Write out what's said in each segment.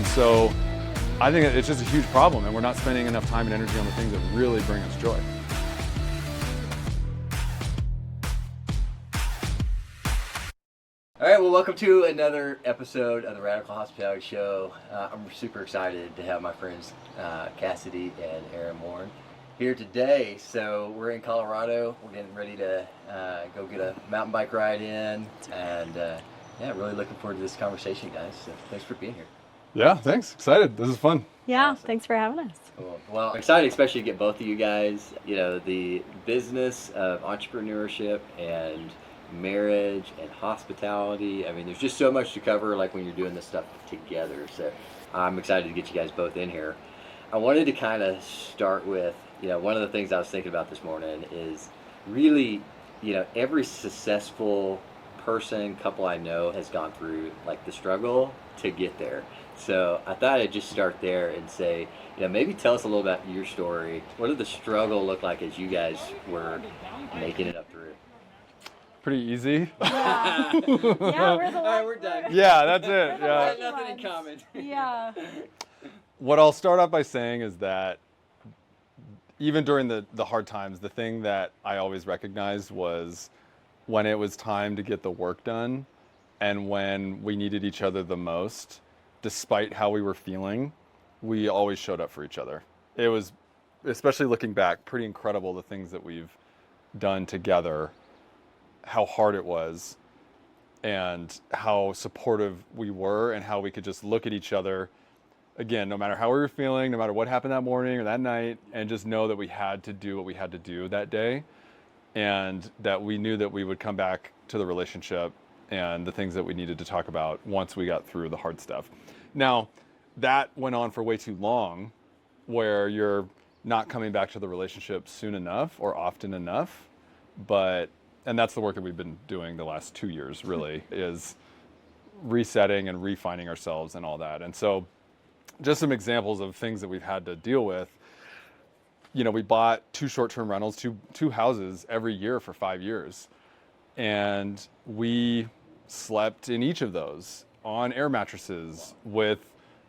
so I think it's just a huge problem, and we're not spending enough time and energy on the things that really bring us joy. All right, well, welcome to another episode of the Radical Hospitality Show. I'm super excited to have my friends Kassidy and Erin Warren here today. So we're in Colorado. We're getting ready to go get a mountain bike ride in, and yeah, really looking forward to this conversation, guys. So thanks for being here. Yeah, thanks. Excited. This is fun. Yeah, Awesome. Thanks for having us. Cool. Well, I'm excited especially to get both of you guys, you know, the business of entrepreneurship and marriage and hospitality. I mean, there's just so much to cover, like when you're doing this stuff together. So I'm excited to get you guys both in here. I wanted to kind of start with, you know, one of the things I was thinking about this morning is really, you know, every successful person, couple I know has gone through like the struggle to get there. So I thought I'd just start there and say, you know, maybe tell us a little about your story. What did the struggle look like as you guys were making it up through? Pretty easy. Yeah, we're the All right, we're done. Yeah, that's it. I Yeah. have nothing in common. Yeah. What I'll start off by saying is that even during the hard times, the thing that I always recognized was when it was time to get the work done and when we needed each other the most, despite how we were feeling, we always showed up for each other. It was, especially looking back, pretty incredible the things that we've done together, how hard it was, and how supportive we were, and how we could just look at each other, again, no matter how we were feeling, no matter what happened that morning or that night, and just know that we had to do what we had to do that day, and that we knew that we would come back to the relationship and the things that we needed to talk about once we got through the hard stuff. Now, that went on for way too long, where you're not coming back to the relationship soon enough or often enough, and that's the work that we've been doing the last 2 years, really, is resetting and refining ourselves and all that. And so just some examples of things that we've had to deal with. You know, we bought 2 short-term rentals, two houses every year for 5 years. And we slept in each of those on air mattresses with,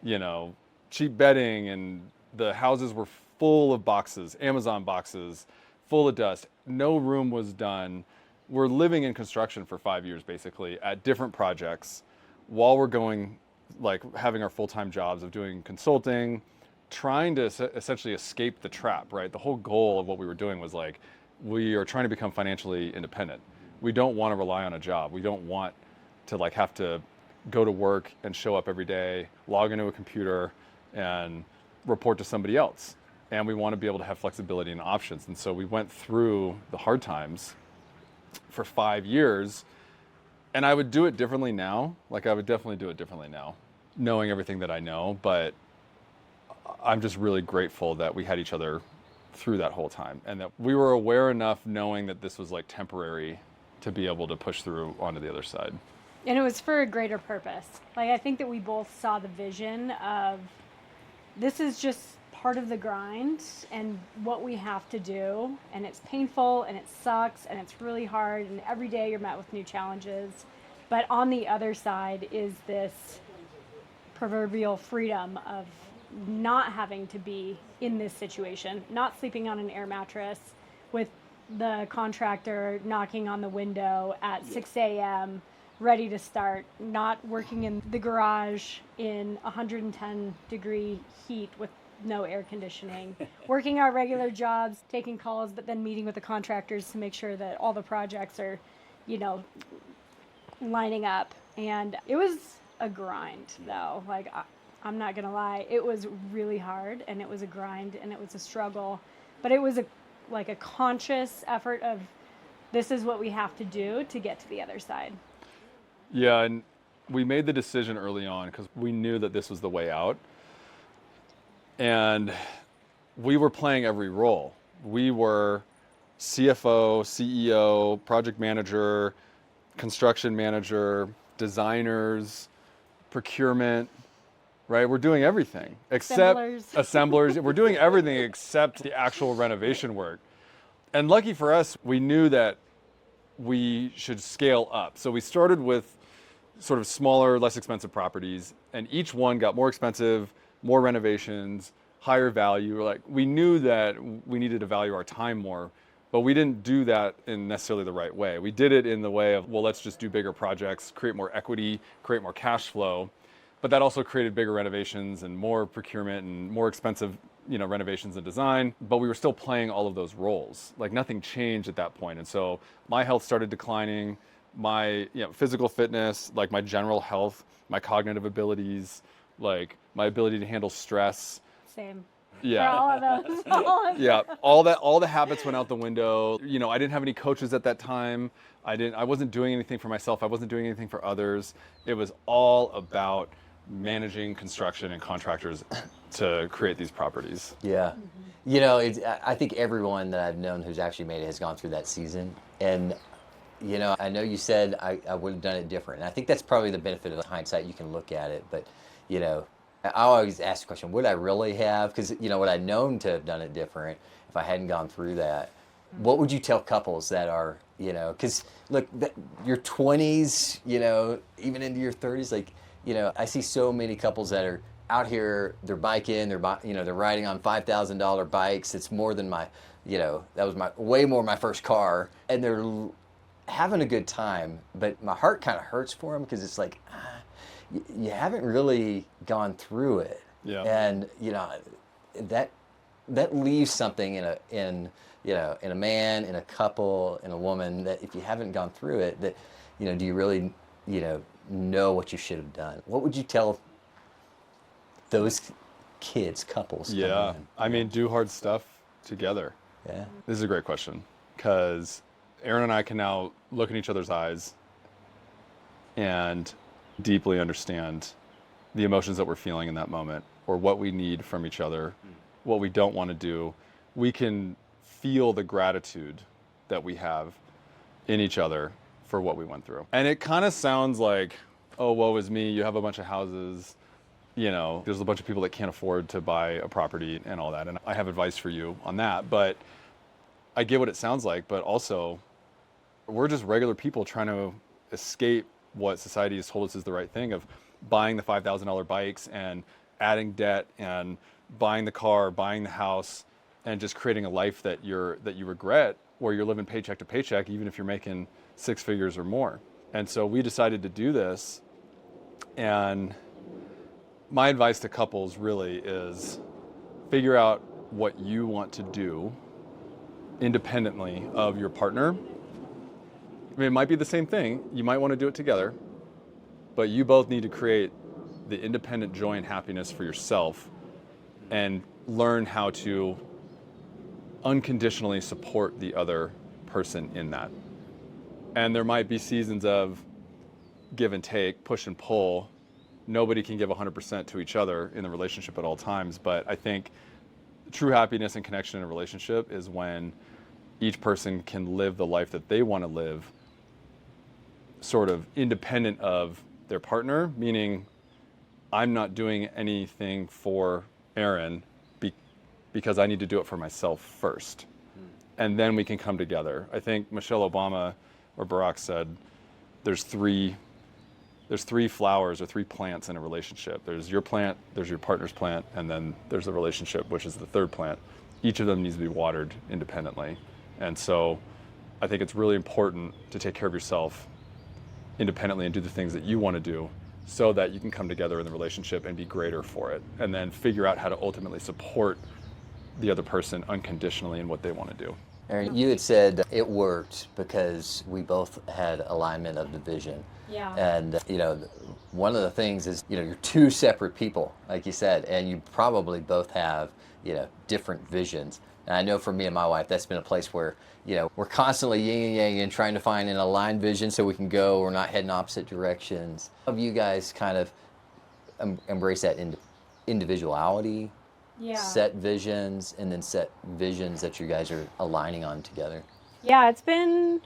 you know, cheap bedding, and the houses were full of boxes, Amazon boxes, full of dust. No room was done. We're living in construction for 5 years, basically, at different projects while we're going, like, having our full-time jobs of doing consulting, trying to essentially escape the trap, right? The whole goal of what we were doing was like, we are trying to become financially independent. We don't want to rely on a job. We don't want to like have to go to work and show up every day, log into a computer and report to somebody else. And we want to be able to have flexibility and options. And so we went through the hard times for 5 years, and I would do it differently now. Like, I would definitely do it differently now, knowing everything that I know, but I'm just really grateful that we had each other through that whole time, and that we were aware enough, knowing that this was like temporary, to be able to push through onto the other side. And it was for a greater purpose. Like, I think that we both saw the vision of this is just part of the grind and what we have to do, and it's painful and it sucks and it's really hard, and every day you're met with new challenges, but on the other side is this proverbial freedom of not having to be in this situation, not sleeping on an air mattress with the contractor knocking on the window at 6 a.m. ready to start, not working in the garage in 110 degree heat with no air conditioning, working our regular jobs, taking calls, but then meeting with the contractors to make sure that all the projects are, you know, lining up. And it was a grind, though. Like, I'm not gonna lie, it was really hard, and it was a grind, and it was a struggle, but it was a conscious effort of, this is what we have to do to get to the other side. Yeah, and we made the decision early on because we knew that this was the way out. And we were playing every role. We were CFO, CEO, project manager, construction manager, designers, procurement, right? We're doing everything except assemblers. We're doing everything except the actual renovation work. And lucky for us, we knew that we should scale up. So we started with sort of smaller, less expensive properties, and each one got more expensive, more renovations, higher value. Like, we knew that we needed to value our time more, but we didn't do that in necessarily the right way. We did it in the way of, well, let's just do bigger projects, create more equity, create more cash flow. But that also created bigger renovations and more procurement and more expensive, renovations and design. But we were still playing all of those roles. Like, nothing changed at that point. And so my health started declining, my physical fitness, like my general health, my cognitive abilities, like my ability to handle stress. Same. Yeah. For all of those. Yeah, all the habits went out the window. I didn't have any coaches at that time. I wasn't doing anything for myself. I wasn't doing anything for others. It was all about managing construction and contractors to create these properties. Yeah. I think everyone that I've known who's actually made it has gone through that season. And, I know you said I would have done it different. And I think that's probably the benefit of hindsight. You can look at it. But, I always ask the question, would I really have? Because, would I known to have done it different if I hadn't gone through that? What would you tell couples that are, because, look, your 20s, even into your 30s, like, I see so many couples that are out here, they're biking, they're riding on $5,000 bikes. It's more than that was way more my first car. And they're having a good time, but my heart kind of hurts for them because it's like, you haven't really gone through it. Yeah. And, that leaves something in a man, in a couple, in a woman, that if you haven't gone through it, that, do you really, know what you should have done? What would you tell those couples? Yeah, I mean, do hard stuff together. Yeah. This is a great question, because Erin and I can now look in each other's eyes and deeply understand the emotions that we're feeling in that moment, or what we need from each other, what we don't want to do. We can feel the gratitude that we have in each other for what we went through. And it kind of sounds like, oh, woe is me, you have a bunch of houses, there's a bunch of people that can't afford to buy a property and all that. And I have advice for you on that. But I get what it sounds like, but also we're just regular people trying to escape what society has told us is the right thing, of buying the $5,000 bikes and adding debt and buying the car, buying the house, and just creating a life that you regret, where you're living paycheck to paycheck, even if you're making six figures or more. And so we decided to do this. And my advice to couples really is figure out what you want to do independently of your partner. I mean, it might be the same thing. You might want to do it together, but you both need to create the independent joy and happiness for yourself and learn how to unconditionally support the other person in that. And there might be seasons of give and take, push and pull. Nobody can give 100% to each other in the relationship at all times, but I think true happiness and connection in a relationship is when each person can live the life that they want to live, sort of independent of their partner, meaning I'm not doing anything for Erin because I need to do it for myself first. And then we can come together. I think Michelle Obama or Barack said there's three flowers or three plants in a relationship. There's your plant, there's your partner's plant, and then there's the relationship, which is the third plant. Each of them needs to be watered independently. And so I think it's really important to take care of yourself independently and do the things that you want to do, so that you can come together in the relationship and be greater for it, and then figure out how to ultimately support the other person unconditionally in what they want to do. Erin, you had said it worked because we both had alignment of the vision. Yeah. And, one of the things is, you're two separate people, like you said, and you probably both have, different visions. And I know for me and my wife, that's been a place where, we're constantly yin and yang and trying to find an aligned vision so we can go, we're not heading opposite directions. Have you guys kind of embrace that individuality? Yeah. Set visions, and then set visions that you guys are aligning on together? Yeah, it's been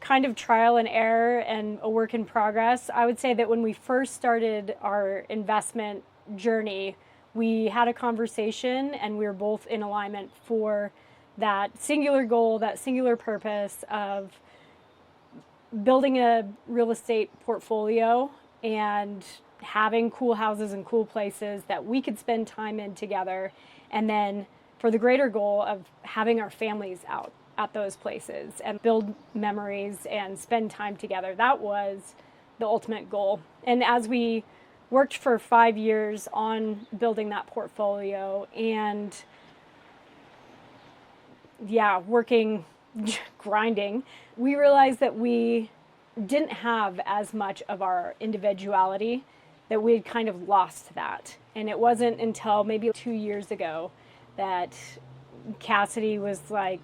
kind of trial and error and a work in progress. I would say that when we first started our investment journey, we had a conversation and we were both in alignment for that singular goal, that singular purpose of building a real estate portfolio and having cool houses and cool places that we could spend time in together, and then for the greater goal of having our families out at those places and build memories and spend time together. That was the ultimate goal. And as we worked for 5 years on building that portfolio and working, grinding, we realized that we didn't have as much of our individuality, that we had kind of lost that. And it wasn't until maybe 2 years ago that Kassidy was like,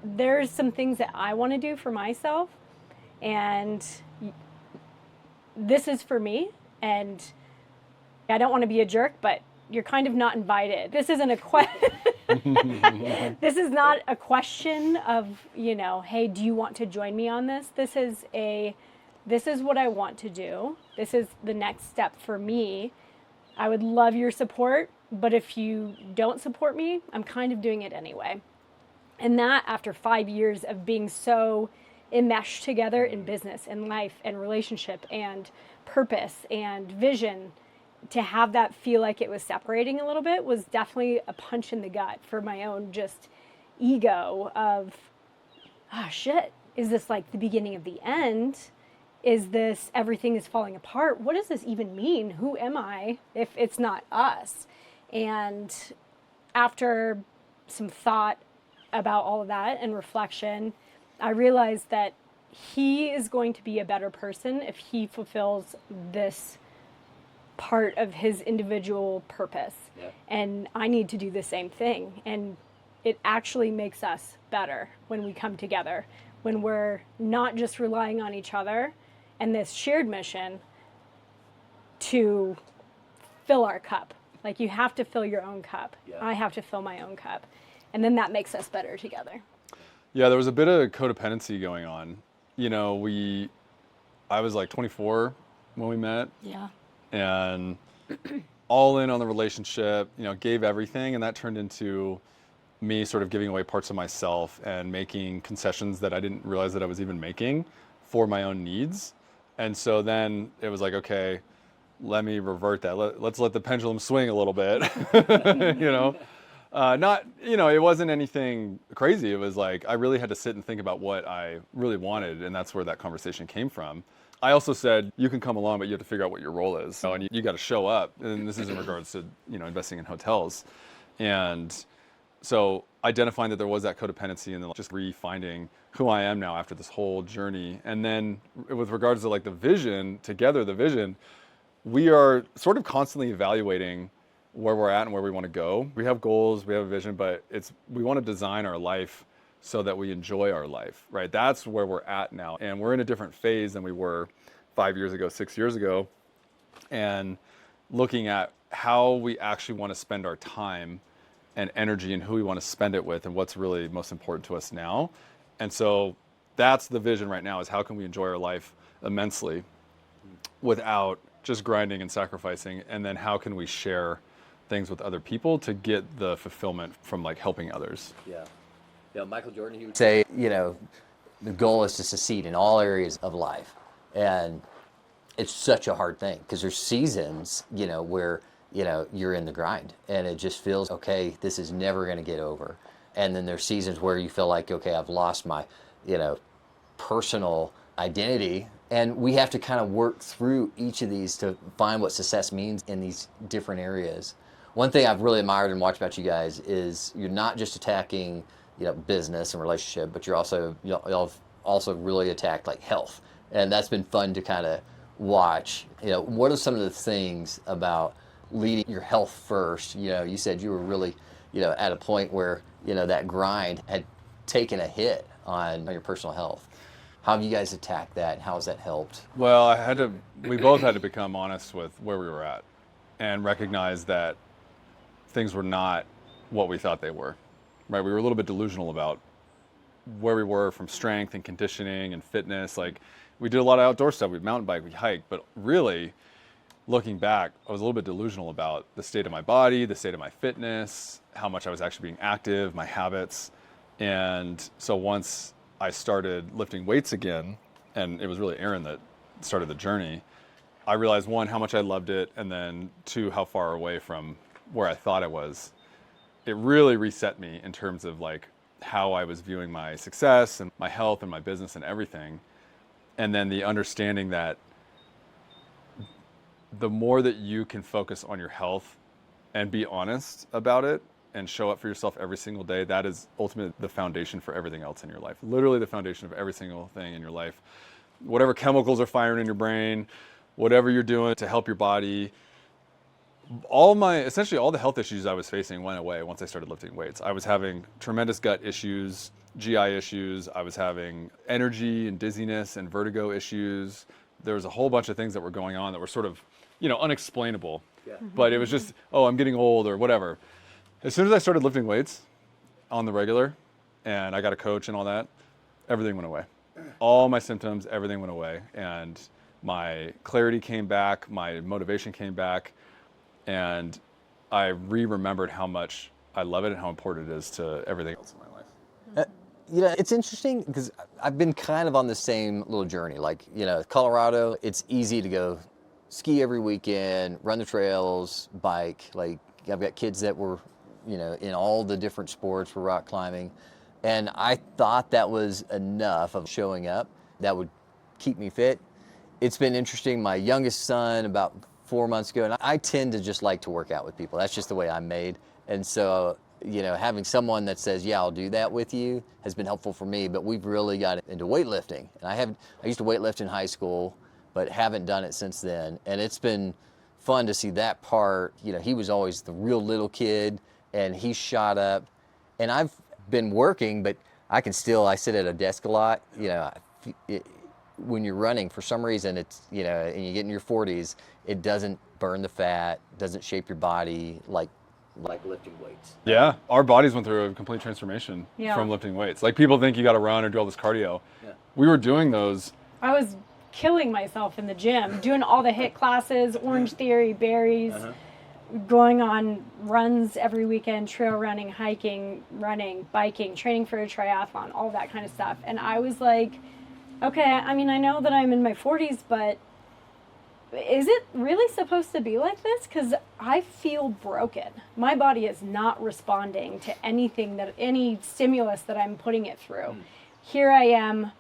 there's some things that I want to do for myself, and this is for me, and I don't want to be a jerk, but you're kind of not invited. This isn't a this is not a question of, hey, do you want to join me on this? This is what I want to do. This is the next step for me. I would love your support, but if you don't support me, I'm kind of doing it anyway. And that, after 5 years of being so enmeshed together in business and life and relationship and purpose and vision, to have that feel like it was separating a little bit was definitely a punch in the gut for my own just ego of, shit, is this like the beginning of the end? Is this everything is falling apart? What does this even mean? Who am I if it's not us? And after some thought about all of that and reflection, I realized that he is going to be a better person if he fulfills this part of his individual purpose. Yeah. And I need to do the same thing. And it actually makes us better when we come together, when we're not just relying on each other and this shared mission to fill our cup. Like, you have to fill your own cup. Yeah. I have to fill my own cup. And then that makes us better together. Yeah, there was a bit of codependency going on. I was like 24 when we met. Yeah. And all in on the relationship, gave everything, and that turned into me sort of giving away parts of myself and making concessions that I didn't realize that I was even making for my own needs. And so then it was like, okay, let me revert that. Let's let the pendulum swing a little bit. It wasn't anything crazy. It was like I really had to sit and think about what I really wanted, and that's where that conversation came from. I also said, you can come along, but you have to figure out what your role is. And you got to show up. And this is in regards to, investing in hotels. And so identifying that there was that codependency, and then just refinding who I am now after this whole journey. And then with regards to like the vision, we are sort of constantly evaluating where we're at and where we want to go. We have goals, we have a vision, but we want to design our life so that we enjoy our life, right? That's where we're at now. And we're in a different phase than we were 5 years ago, 6 years ago. And looking at how we actually want to spend our time and energy and who we want to spend it with and what's really most important to us now. And so that's the vision right now, is how can we enjoy our life immensely without just grinding and sacrificing? And then how can we share things with other people to get the fulfillment from like helping others? Yeah. Michael Jordan, he would say, the goal is to succeed in all areas of life. And it's such a hard thing because there's seasons, where, you're in the grind and it just feels, okay, this is never going to get over. And then there's seasons where you feel like, okay, I've lost my, personal identity. And we have to kind of work through each of these to find what success means in these different areas. One thing I've really admired and watched about you guys is you're not just attacking business and relationship, but you're also, y'all also really attacked like health. And that's been fun to kind of watch. What are some of the things about leading your health first? You said you were really, at a point where, that grind had taken a hit on your personal health. How have you guys attacked that, and how has that helped? Well, we both had to become honest with where we were at and recognize that things were not what we thought they were. Right, we were a little bit delusional about where we were from strength and conditioning and fitness. Like, we did a lot of outdoor stuff. We'd mountain bike, we hiked, but really, looking back, I was a little bit delusional about the state of my body, the state of my fitness, how much I was actually being active, my habits. And so once I started lifting weights again, and it was really Erin that started the journey, I realized, one, how much I loved it, and then two, how far away from where I thought I was. It really reset me in terms of like how I was viewing my success and my health and my business and everything. And then the understanding that the more that you can focus on your health and be honest about it and show up for yourself every single day, that is ultimately the foundation for everything else in your life. Literally the foundation of every single thing in your life. Whatever chemicals are firing in your brain, whatever you're doing to help your body, essentially all the health issues I was facing went away once I started lifting weights. I was having tremendous gut issues, GI issues. I was having energy and dizziness and vertigo issues. There was a whole bunch of things that were going on that were sort of, unexplainable. Yeah. But it was just, oh, I'm getting old or whatever. As soon as I started lifting weights on the regular and I got a coach and all that, everything went away. All my symptoms, everything went away. And my clarity came back, my motivation came back, and I remembered how much I love it and how important it is to everything else in my life. It's interesting because I've been kind of on the same little journey. Like, Colorado, it's easy to go ski every weekend, run the trails, bike. Like, I've got kids that were, in all the different sports for rock climbing. And I thought that was enough of showing up that would keep me fit. It's been interesting. My youngest son, about 4 months ago, and I tend to just like to work out with people. That's just the way I'm made. And so, having someone that says, yeah, I'll do that with you has been helpful for me. But we've really got into weightlifting. And I used to weightlift in high school, but haven't done it since then. And it's been fun to see that part. He was always the real little kid, and he shot up. And I've been working, but I sit at a desk a lot. When you're running, for some reason, it's, and you get in your 40s, it doesn't burn the fat, doesn't shape your body like lifting weights. Yeah, our bodies went through a complete transformation from lifting weights. Like, people think you got to run or do all this cardio. Yeah. We were doing those. I was killing myself in the gym, doing all the HIIT classes, Orange Theory, berries, going on runs every weekend, trail running, hiking, running, biking, training for a triathlon, all that kind of stuff. And I was like, okay, I know that I'm in my 40s, but is it really supposed to be like this? Because I feel broken. My body is not responding to any stimulus that I'm putting it through. Here I am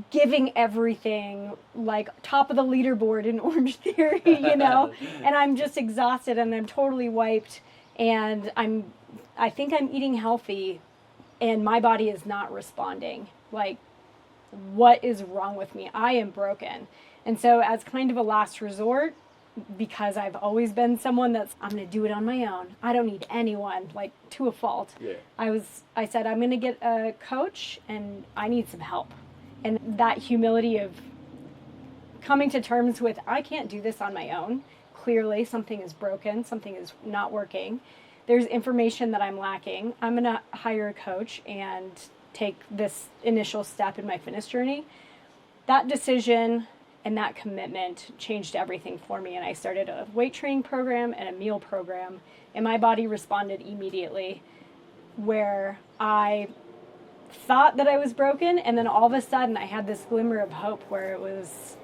giving everything, like top of the leaderboard in Orange Theory, and I'm just exhausted and I'm totally wiped, and I think I'm eating healthy and my body is not responding. Like, what is wrong with me? I am broken. And so, as kind of a last resort, because I've always been someone I'm going to do it on my own. I don't need anyone, like, to a fault. Yeah. I said, I'm going to get a coach and I need some help. And that humility of coming to terms with, I can't do this on my own. Clearly, something is broken, something is not working. There's information that I'm lacking. I'm going to hire a coach and take this initial step in my fitness journey. That decision and that commitment changed everything for me. And I started a weight training program and a meal program, and my body responded immediately, where I thought that I was broken, and then all of a sudden I had this glimmer of hope where it was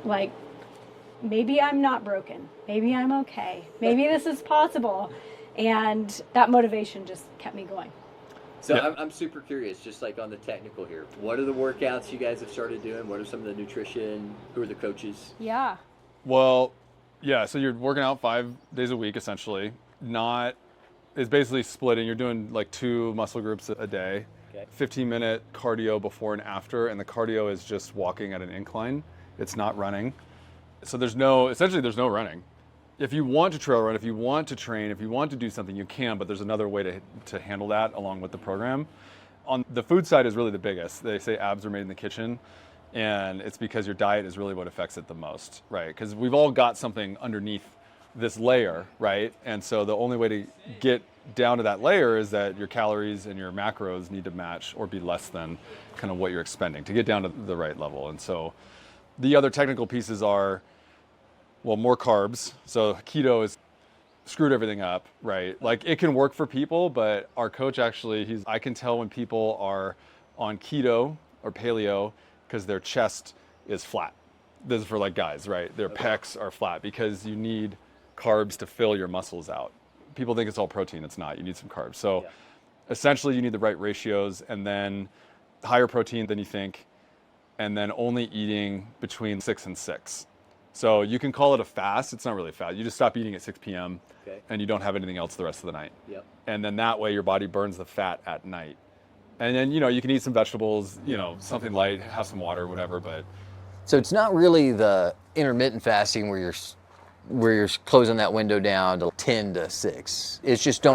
like, maybe I'm not broken. Maybe I'm okay. Maybe this is possible. And that motivation just kept me going. So yeah. I'm super curious, just like on the technical here. What are the workouts you guys have started doing? What are some of the nutrition? Who are the coaches? Yeah. Well, yeah, so you're working out 5 days a week, essentially. It's basically splitting. You're doing like 2 muscle groups a day. Okay. 15-minute cardio before and after, and the cardio is just walking at an incline. It's not running. So there's no running. If you want to trail run, if you want to train, if you want to do something, you can, but there's another way to handle that along with the program. On the food side is really the biggest. They say abs are made in the kitchen, and it's because your diet is really what affects it the most, right? Because we've all got something underneath this layer, right? And so the only way to get down to that layer is that your calories and your macros need to match or be less than kind of what you're expending to get down to the right level. And so the other technical pieces are, well, more carbs. So keto has screwed everything up, right? Like, it can work for people, but our coach actually, I can tell when people are on keto or paleo because their chest is flat. This is for like guys, right? Their pecs are flat because you need carbs to fill your muscles out. People think it's all protein. It's not. You need some carbs. So essentially you need the right ratios, and then higher protein than you think, and then only eating between 6 and 6. So you can call it a fast. It's not really a fast. You just stop eating at 6 p.m. And you don't have anything else the rest of the night. And then that way your body burns the fat at night. And then, you can eat some vegetables, something light, have some water, whatever. But So it's not really the intermittent fasting where you're closing that window down to 10 to 6. It's just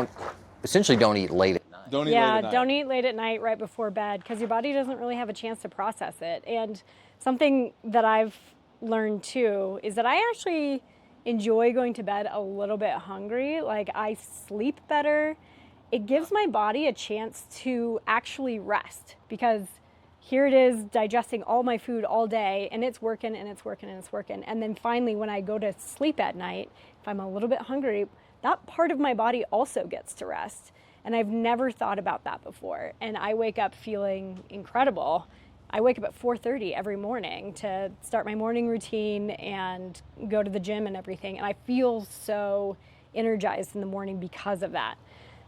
essentially don't eat late at night. don't eat late at night. Don't eat late at night right before bed, because your body doesn't really have a chance to process it. And something that I've learned too is that I actually enjoy going to bed a little bit hungry. Like, I sleep better. It gives my body a chance to actually rest, because here it is digesting all my food all day, and it's working and it's working and it's working. And then finally, when I go to sleep at night, if I'm a little bit hungry, that part of my body also gets to rest. And I've never thought about that before. And I wake up feeling incredible. I wake up at 4:30 every morning to start my morning routine and go to the gym and everything. And I feel so energized in the morning because of that.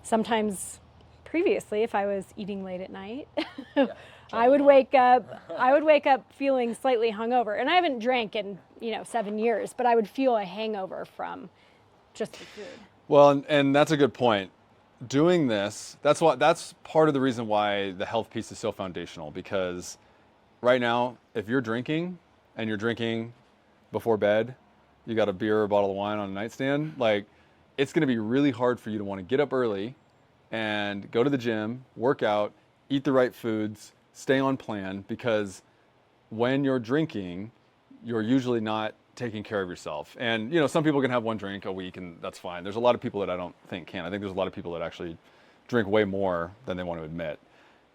Sometimes previously, if I was eating late at night, I would wake up feeling slightly hungover. And I haven't drank in, 7 years, but I would feel a hangover from just the food. Well, and that's a good point. Doing this, that's part of the reason why the health piece is so foundational, because right now, if you're drinking and you're drinking before bed, you got a beer or a bottle of wine on a nightstand, like, it's going to be really hard for you to want to get up early and go to the gym, work out, eat the right foods, stay on plan, because when you're drinking, you're usually not taking care of yourself. And, some people can have one drink a week and that's fine. There's a lot of people that I don't think can. I think there's a lot of people that actually drink way more than they want to admit.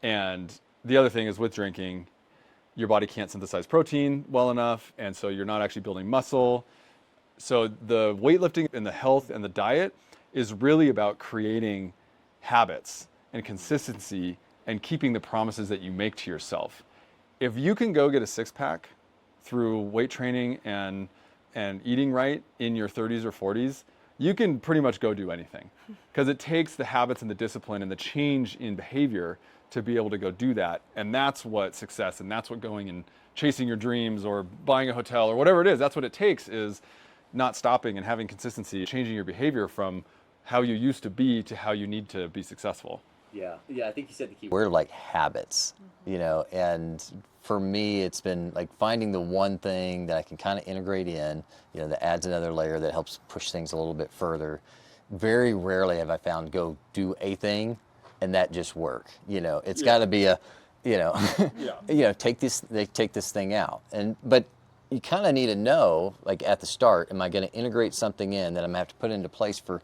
And the other thing is, with drinking, your body can't synthesize protein well enough, and so you're not actually building muscle. So the weightlifting and the health and the diet is really about creating habits and consistency and keeping the promises that you make to yourself. If you can go get a six-pack through weight training and eating right in your 30s or 40s, you can pretty much go do anything, because it takes the habits and the discipline and the change in behavior to be able to go do that. And that's what success, and that's what going and chasing your dreams or buying a hotel or whatever it is, that's what it takes, is not stopping and having consistency, changing your behavior from how you used to be to how you need to be successful. Yeah, I think you said the key We're like habits, and for me, it's been like finding the one thing that I can kind of integrate in, that adds another layer that helps push things a little bit further. Very rarely have I found go do a thing and that just work. It's got to be a, take this thing out. But you kind of need to know, like at the start, am I going to integrate something in that I'm going to have to put into place for,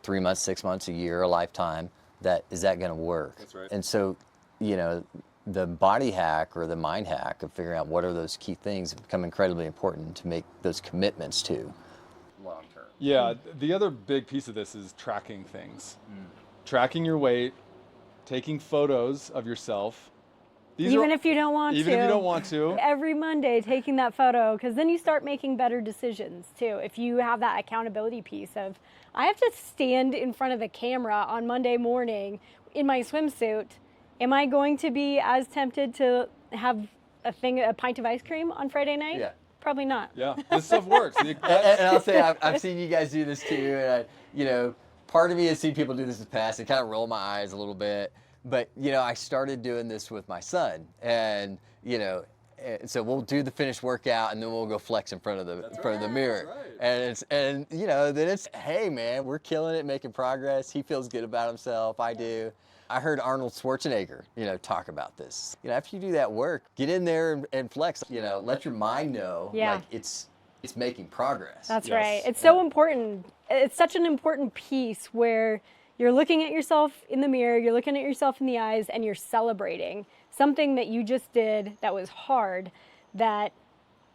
3 months, 6 months, a year, a lifetime? Is that going to work? That's right. And so, the body hack or the mind hack of figuring out what are those key things have become incredibly important to make those commitments to long term. Yeah, the other big piece of this is tracking things. Tracking your weight, taking photos of yourself. Even if you don't want to. Every Monday, taking that photo, because then you start making better decisions too. If you have that accountability piece of, I have to stand in front of the camera on Monday morning in my swimsuit. Am I going to be as tempted to have a pint of ice cream on Friday night? Yeah. Probably not. Yeah, this stuff works. And I'll say, I've seen you guys do this too. And part of me has seen people do this in the past and kind of roll my eyes a little bit. But, I started doing this with my son, and, so we'll do the finished workout and then we'll go flex in front of the mirror. Right. And then it's, hey man, we're killing it, making progress. He feels good about himself. I do. I heard Arnold Schwarzenegger, like this. After you do that work, get in there and flex, let your mind know, like it's making progress. That's right. It's so important. It's such an important piece where you're looking at yourself in the mirror, you're looking at yourself in the eyes, and you're celebrating something that you just did that was hard, that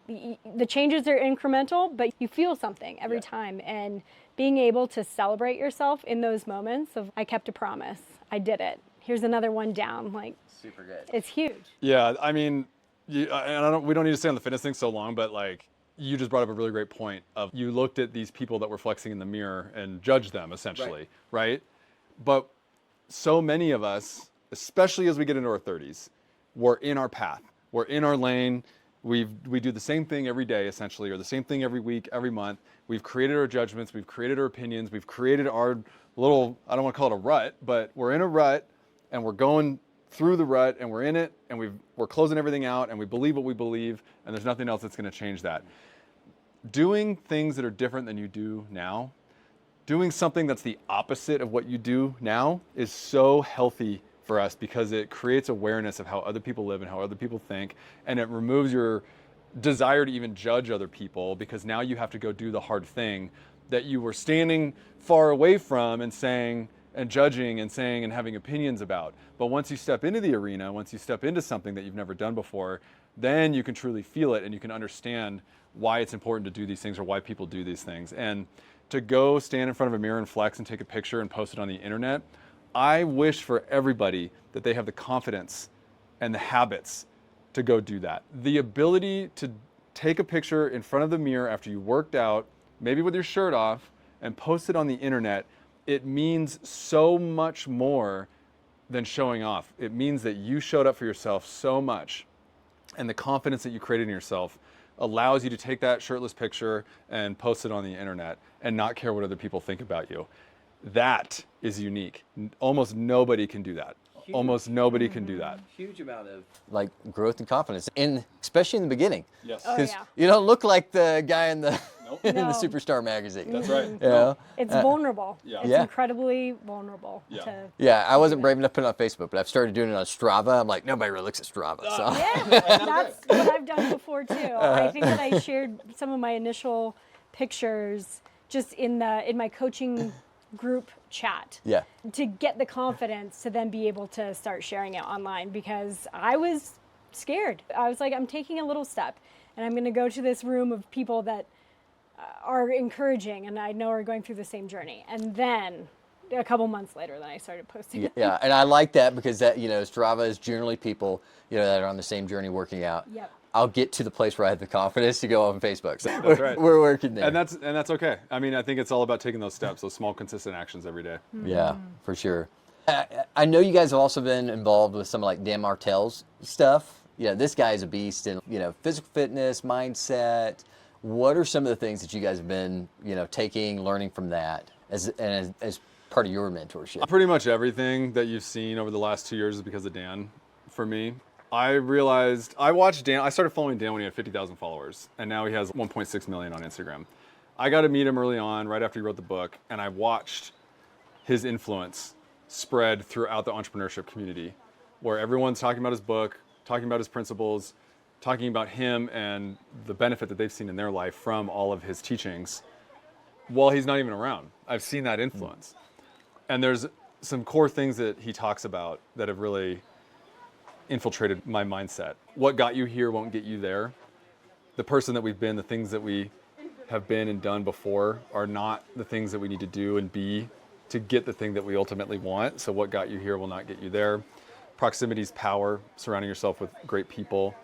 the changes are incremental, but you feel something every time. And being able to celebrate yourself in those moments of, I kept a promise, I did it, here's another one down, like, super good. It's huge. Yeah, I mean, we don't need to stay on the fitness thing so long, but like you just brought up a really great point of you looked at these people that were flexing in the mirror and judged them essentially, right? But so many of us, especially as we get into our 30s, we're in our path, we're in our lane. We do the same thing every day essentially, or the same thing every week, every month. We've created our judgments, we've created our opinions, we've created our little, I don't want to call it a rut, but we're in a rut and we're going through the rut and we're in it and we're closing everything out and we believe what we believe and there's nothing else that's going to change that. Doing things that are different than you do now, doing something that's the opposite of what you do now is so healthy for us because it creates awareness of how other people live and how other people think, and it removes your desire to even judge other people because now you have to go do the hard thing that you were standing far away from and saying and judging and saying and having opinions about. But once you step into the arena, once you step into something that you've never done before, then you can truly feel it and you can understand why it's important to do these things or why people do these things. And to go stand in front of a mirror and flex and take a picture and post it on the internet, I wish for everybody that they have the confidence and the habits to go do that. The ability to take a picture in front of the mirror after you worked out, maybe with your shirt off, and post it on the internet, it means so much more than showing off. It means that you showed up for yourself so much, and the confidence that you created in yourself allows you to take that shirtless picture and post it on the internet and not care what other people think about you. That is unique. Almost nobody can do that. Almost nobody can do that. Huge amount of Like growth and confidence, especially in the beginning. Yes. Oh, Because yeah. you don't look like the guy in the Nope. in the No. Superstar magazine. That's right. You know? It's vulnerable. yeah. It's Yeah. incredibly vulnerable. Yeah. To, Yeah, I wasn't brave enough to put it on Facebook, but I've started doing it on Strava. I'm like, nobody really looks at Strava. So. yeah, that's what I've done before too. I think that I shared some of my initial pictures just in my coaching group chat. Yeah. To get the confidence to then be able to start sharing it online because I was scared. I was like, I'm taking a little step and I'm going to go to this room of people that are encouraging and I know are going through the same journey. And then a couple months later, then I started posting. Yeah, and I like that because that, Strava is generally people, that are on the same journey working out. Yep. I'll get to the place where I have the confidence to go on Facebook. So That's right. We're working there. And that's okay. I mean, I think it's all about taking those steps, those small, consistent actions every day. Yeah, for sure. I know you guys have also been involved with some like Dan Martell's stuff. Yeah, this guy is a beast in, physical fitness, mindset. What are some of the things that you guys have been, taking, learning from that as part of your mentorship? Pretty much everything that you've seen over the last 2 years is because of Dan for me. I realized, I watched Dan, I started following Dan when he had 50,000 followers, and now he has 1.6 million on Instagram. I got to meet him early on, right after he wrote the book, and I watched his influence spread throughout the entrepreneurship community, where everyone's talking about his book, talking about his principles, talking about him and the benefit that they've seen in their life from all of his teachings while he's not even around. I've seen that influence. And there's some core things that he talks about that have really infiltrated my mindset. What got you here won't get you there. The person that we've been, the things that we have been and done before are not the things that we need to do and be to get the thing that we ultimately want. So what got you here will not get you there. Proximity's power, surrounding yourself with great people,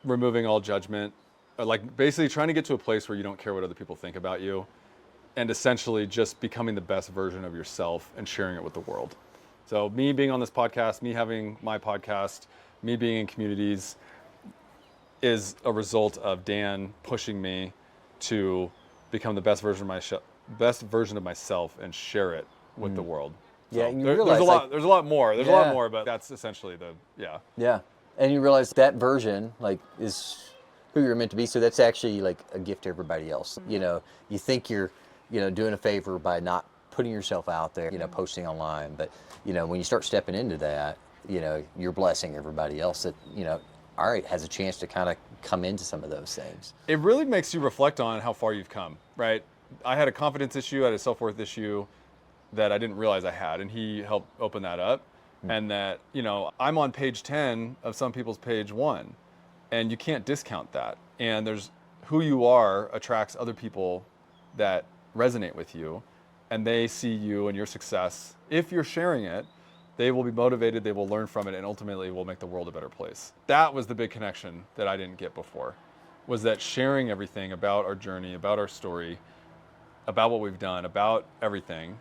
removing all judgment, like basically trying to get to a place where you don't care what other people think about you, and essentially just becoming the best version of yourself and sharing it with the world. So me being on this podcast, me having my podcast, me being in communities is a result of Dan pushing me to become the best version of myself and share it with the world. Yeah, So and you there's realize, a lot. like- There's a lot more. There's a Yeah. lot more, but that's essentially Yeah, and you realize that version is who you're meant to be. So that's actually like a gift to everybody else. You think you're, doing a favor by not putting yourself out there, posting online. But when you start stepping into that, you're blessing everybody else that all right, has a chance to kind of come into some of those things. It really makes you reflect on how far you've come, right? I had a confidence issue, I had a self-worth issue that I didn't realize I had, and he helped open that up. And that, I'm on page 10 of some people's page 1, and you can't discount that. And there's who you are attracts other people that resonate with you, and they see you and your success if you're sharing it. they will be motivated, they will learn from it, and ultimately will make the world a better place. That was the big connection that I didn't get before, was that sharing everything about our journey, about our story, about what we've done, about everything,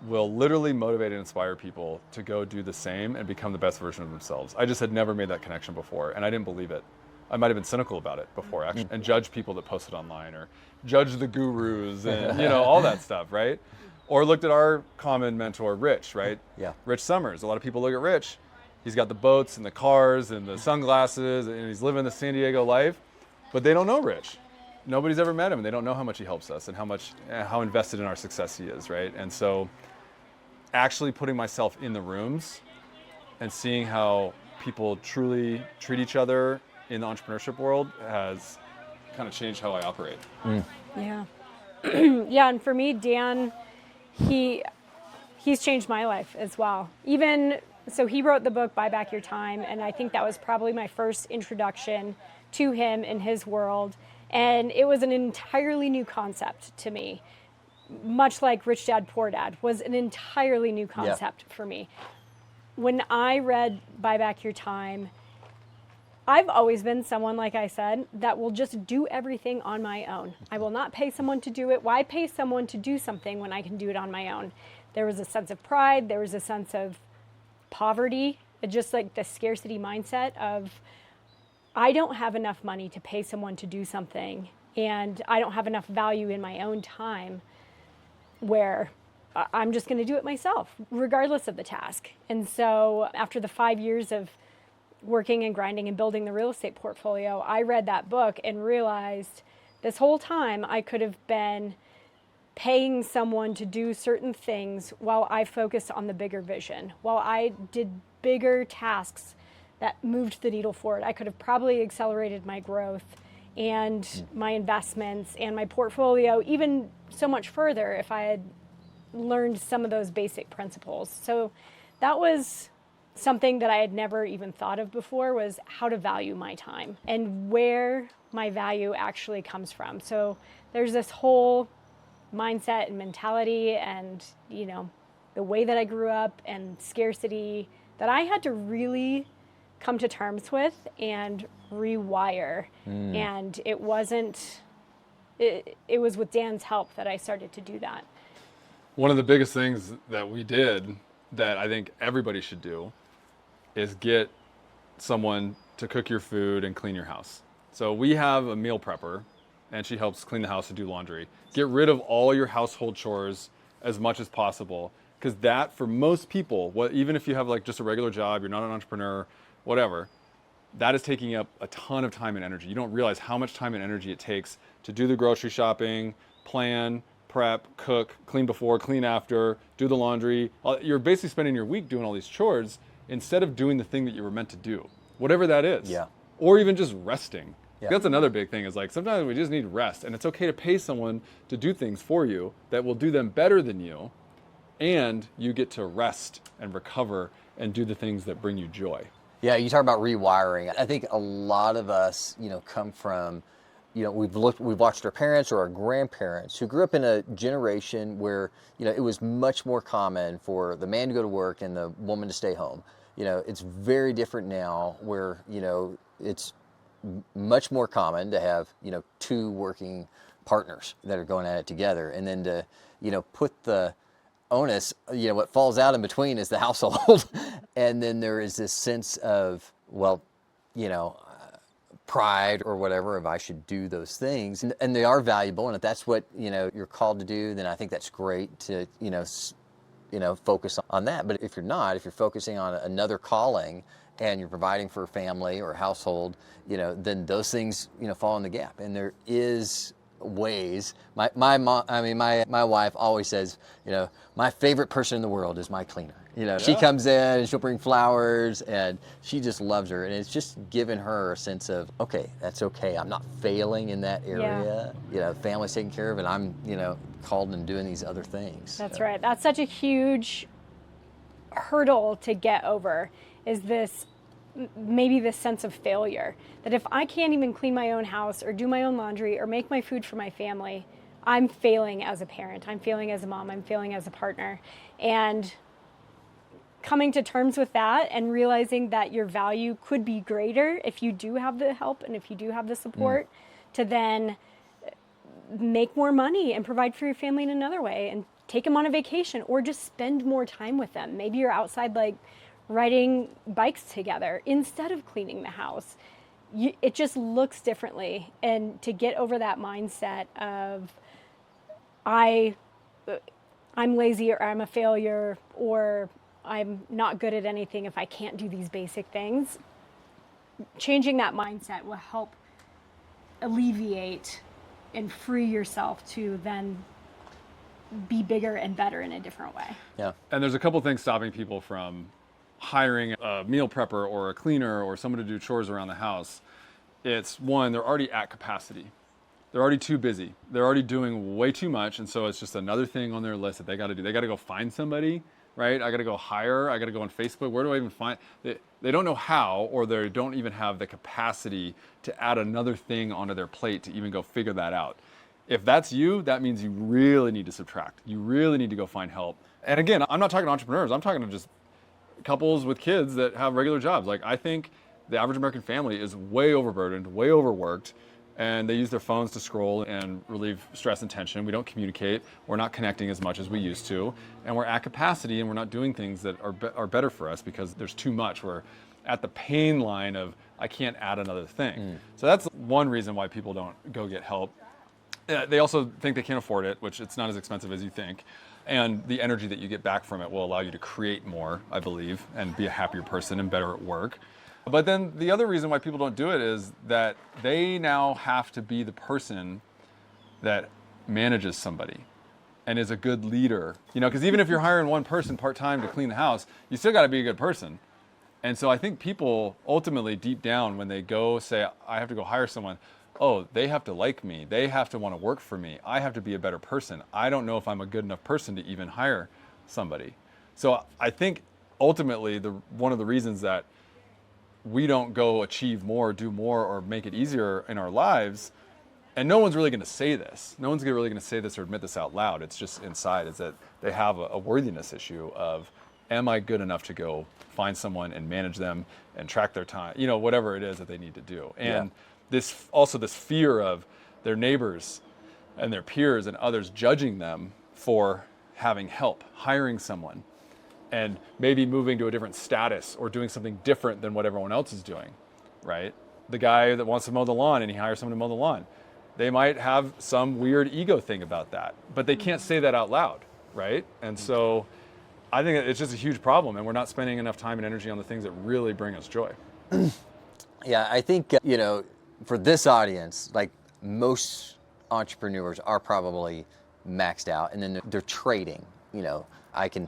will literally motivate and inspire people to go do the same and become the best version of themselves. I just had never made that connection before, and I didn't believe it. I might have been cynical about it before, actually, and judge people that posted online, or judge the gurus, and all that stuff, right? Or looked at our common mentor, Rich, right? Yeah. Rich Summers. A lot of people look at Rich. He's got the boats and the cars and the sunglasses, and he's living the San Diego life, but they don't know Rich. Nobody's ever met him, and they don't know how much he helps us and how invested in our success he is, right? And so actually putting myself in the rooms and seeing how people truly treat each other in the entrepreneurship world has kind of changed how I operate. Yeah. Yeah, and for me, Dan, he's changed my life as well. So he wrote the book Buy Back Your Time, and I think that was probably my first introduction to him in his world. And it was an entirely new concept to me. Much like Rich Dad, Poor Dad was an entirely new concept for me. When I read Buy Back Your Time, I've always been someone, like I said, that will just do everything on my own. I will not pay someone to do it. Why pay someone to do something when I can do it on my own? There was a sense of pride. There was a sense of poverty, just like the scarcity mindset of, I don't have enough money to pay someone to do something, and I don't have enough value in my own time where I'm just going to do it myself, regardless of the task. And so after the 5 years of working and grinding and building the real estate portfolio, I read that book and realized this whole time I could have been paying someone to do certain things while I focused on the bigger vision, while I did bigger tasks that moved the needle forward. I could have probably accelerated my growth and my investments and my portfolio even so much further if I had learned some of those basic principles. So that was something that I had never even thought of before, was how to value my time and where my value actually comes from. So there's this whole mindset and mentality and, the way that I grew up and scarcity that I had to really come to terms with and rewire. And it was with Dan's help that I started to do that. One of the biggest things that we did that I think everybody should do is get someone to cook your food and clean your house. So we have a meal prepper, and she helps clean the house and do laundry. Get rid of all your household chores as much as possible, because that, for most people, even if you have like just a regular job, you're not an entrepreneur, whatever, that is taking up a ton of time and energy. You don't realize how much time and energy it takes to do the grocery shopping, plan, prep, cook, clean before, clean after, do the laundry. You're basically spending your week doing all these chores instead of doing the thing that you were meant to do, whatever that is. Yeah. Or even just resting. Yeah. That's another big thing, is like sometimes we just need rest, and it's okay to pay someone to do things for you that will do them better than you, and you get to rest and recover and do the things that bring you joy. Yeah, you talk about rewiring. I think a lot of us, come from, we've watched our parents or our grandparents who grew up in a generation where, it was much more common for the man to go to work and the woman to stay home. It's very different now where, it's much more common to have, two working partners that are going at it together. And then to, put the onus, what falls out in between is the household. And then there is this sense of, pride or whatever, if I should do those things. And they are valuable. And if that's what, you're called to do, then I think that's great to, focus on that. But if you're focusing on another calling and you're providing for a family or a household, then those things, fall in the gap. And there is ways. My wife always says, my favorite person in the world is my cleaner. She comes in and she'll bring flowers and she just loves her. And it's just given her a sense of, okay, that's okay. I'm not failing in that area. Family's taken care of, and I'm, called and doing these other things. That's right. That's such a huge hurdle to get over, is this sense of failure. That if I can't even clean my own house or do my own laundry or make my food for my family, I'm failing as a parent. I'm failing as a mom. I'm failing as a partner. And coming to terms with that and realizing that your value could be greater if you do have the help and if you do have the support to then make more money and provide for your family in another way and take them on a vacation or just spend more time with them. Maybe you're outside like riding bikes together instead of cleaning the house. It just looks differently. And to get over that mindset of I'm lazy or I'm a failure or I'm not good at anything if I can't do these basic things, changing that mindset will help alleviate and free yourself to then be bigger and better in a different way. Yeah. And there's a couple things stopping people from hiring a meal prepper or a cleaner or someone to do chores around the house. It's one, they're already at capacity. They're already too busy. They're already doing way too much. And so it's just another thing on their list that they got to do. They got to go find somebody, right? I got to go hire. I got to go on Facebook. Where do I even find? They don't know how, or they don't even have the capacity to add another thing onto their plate to even go figure that out. If that's you, that means you really need to subtract. You really need to go find help. And again, I'm not talking to entrepreneurs. I'm talking to just couples with kids that have regular jobs. Like, I think the average American family is way overburdened, way overworked, and they use their phones to scroll and relieve stress and tension. We don't communicate. We're not connecting as much as we used to, and we're at capacity, and we're not doing things that are better for us because there's too much. We're at the pain line of, I can't add another thing. So that's one reason why people don't go get help. They also think they can't afford it, which it's not as expensive as you think. And the energy that you get back from it will allow you to create more, I believe, and be a happier person and better at work. But then the other reason why people don't do it is that they now have to be the person that manages somebody and is a good leader. You know, because even if you're hiring one person part-time to clean the house, you still got to be a good person. And so I think people ultimately deep down, when they go say, I have to go hire someone, oh, they have to like me. They have to want to work for me. I have to be a better person. I don't know if I'm a good enough person to even hire somebody. So I think ultimately one of the reasons that we don't go achieve more, do more, or make it easier in our lives, and no one's really going to say this. No one's really going to say this or admit this out loud. It's just inside, is that they have a worthiness issue of, am I good enough to go find someone and manage them and track their time, you know, whatever it is that they need to do. And this fear of their neighbors and their peers and others judging them for having help, hiring someone, and maybe moving to a different status or doing something different than what everyone else is doing, right? The guy that wants to mow the lawn and he hires someone to mow the lawn, they might have some weird ego thing about that, but they can't say that out loud, right? And so I think it's just a huge problem, and we're not spending enough time and energy on the things that really bring us joy. Yeah, I think, you know, for this audience, like, most entrepreneurs are probably maxed out, and then they're trading. You know, I can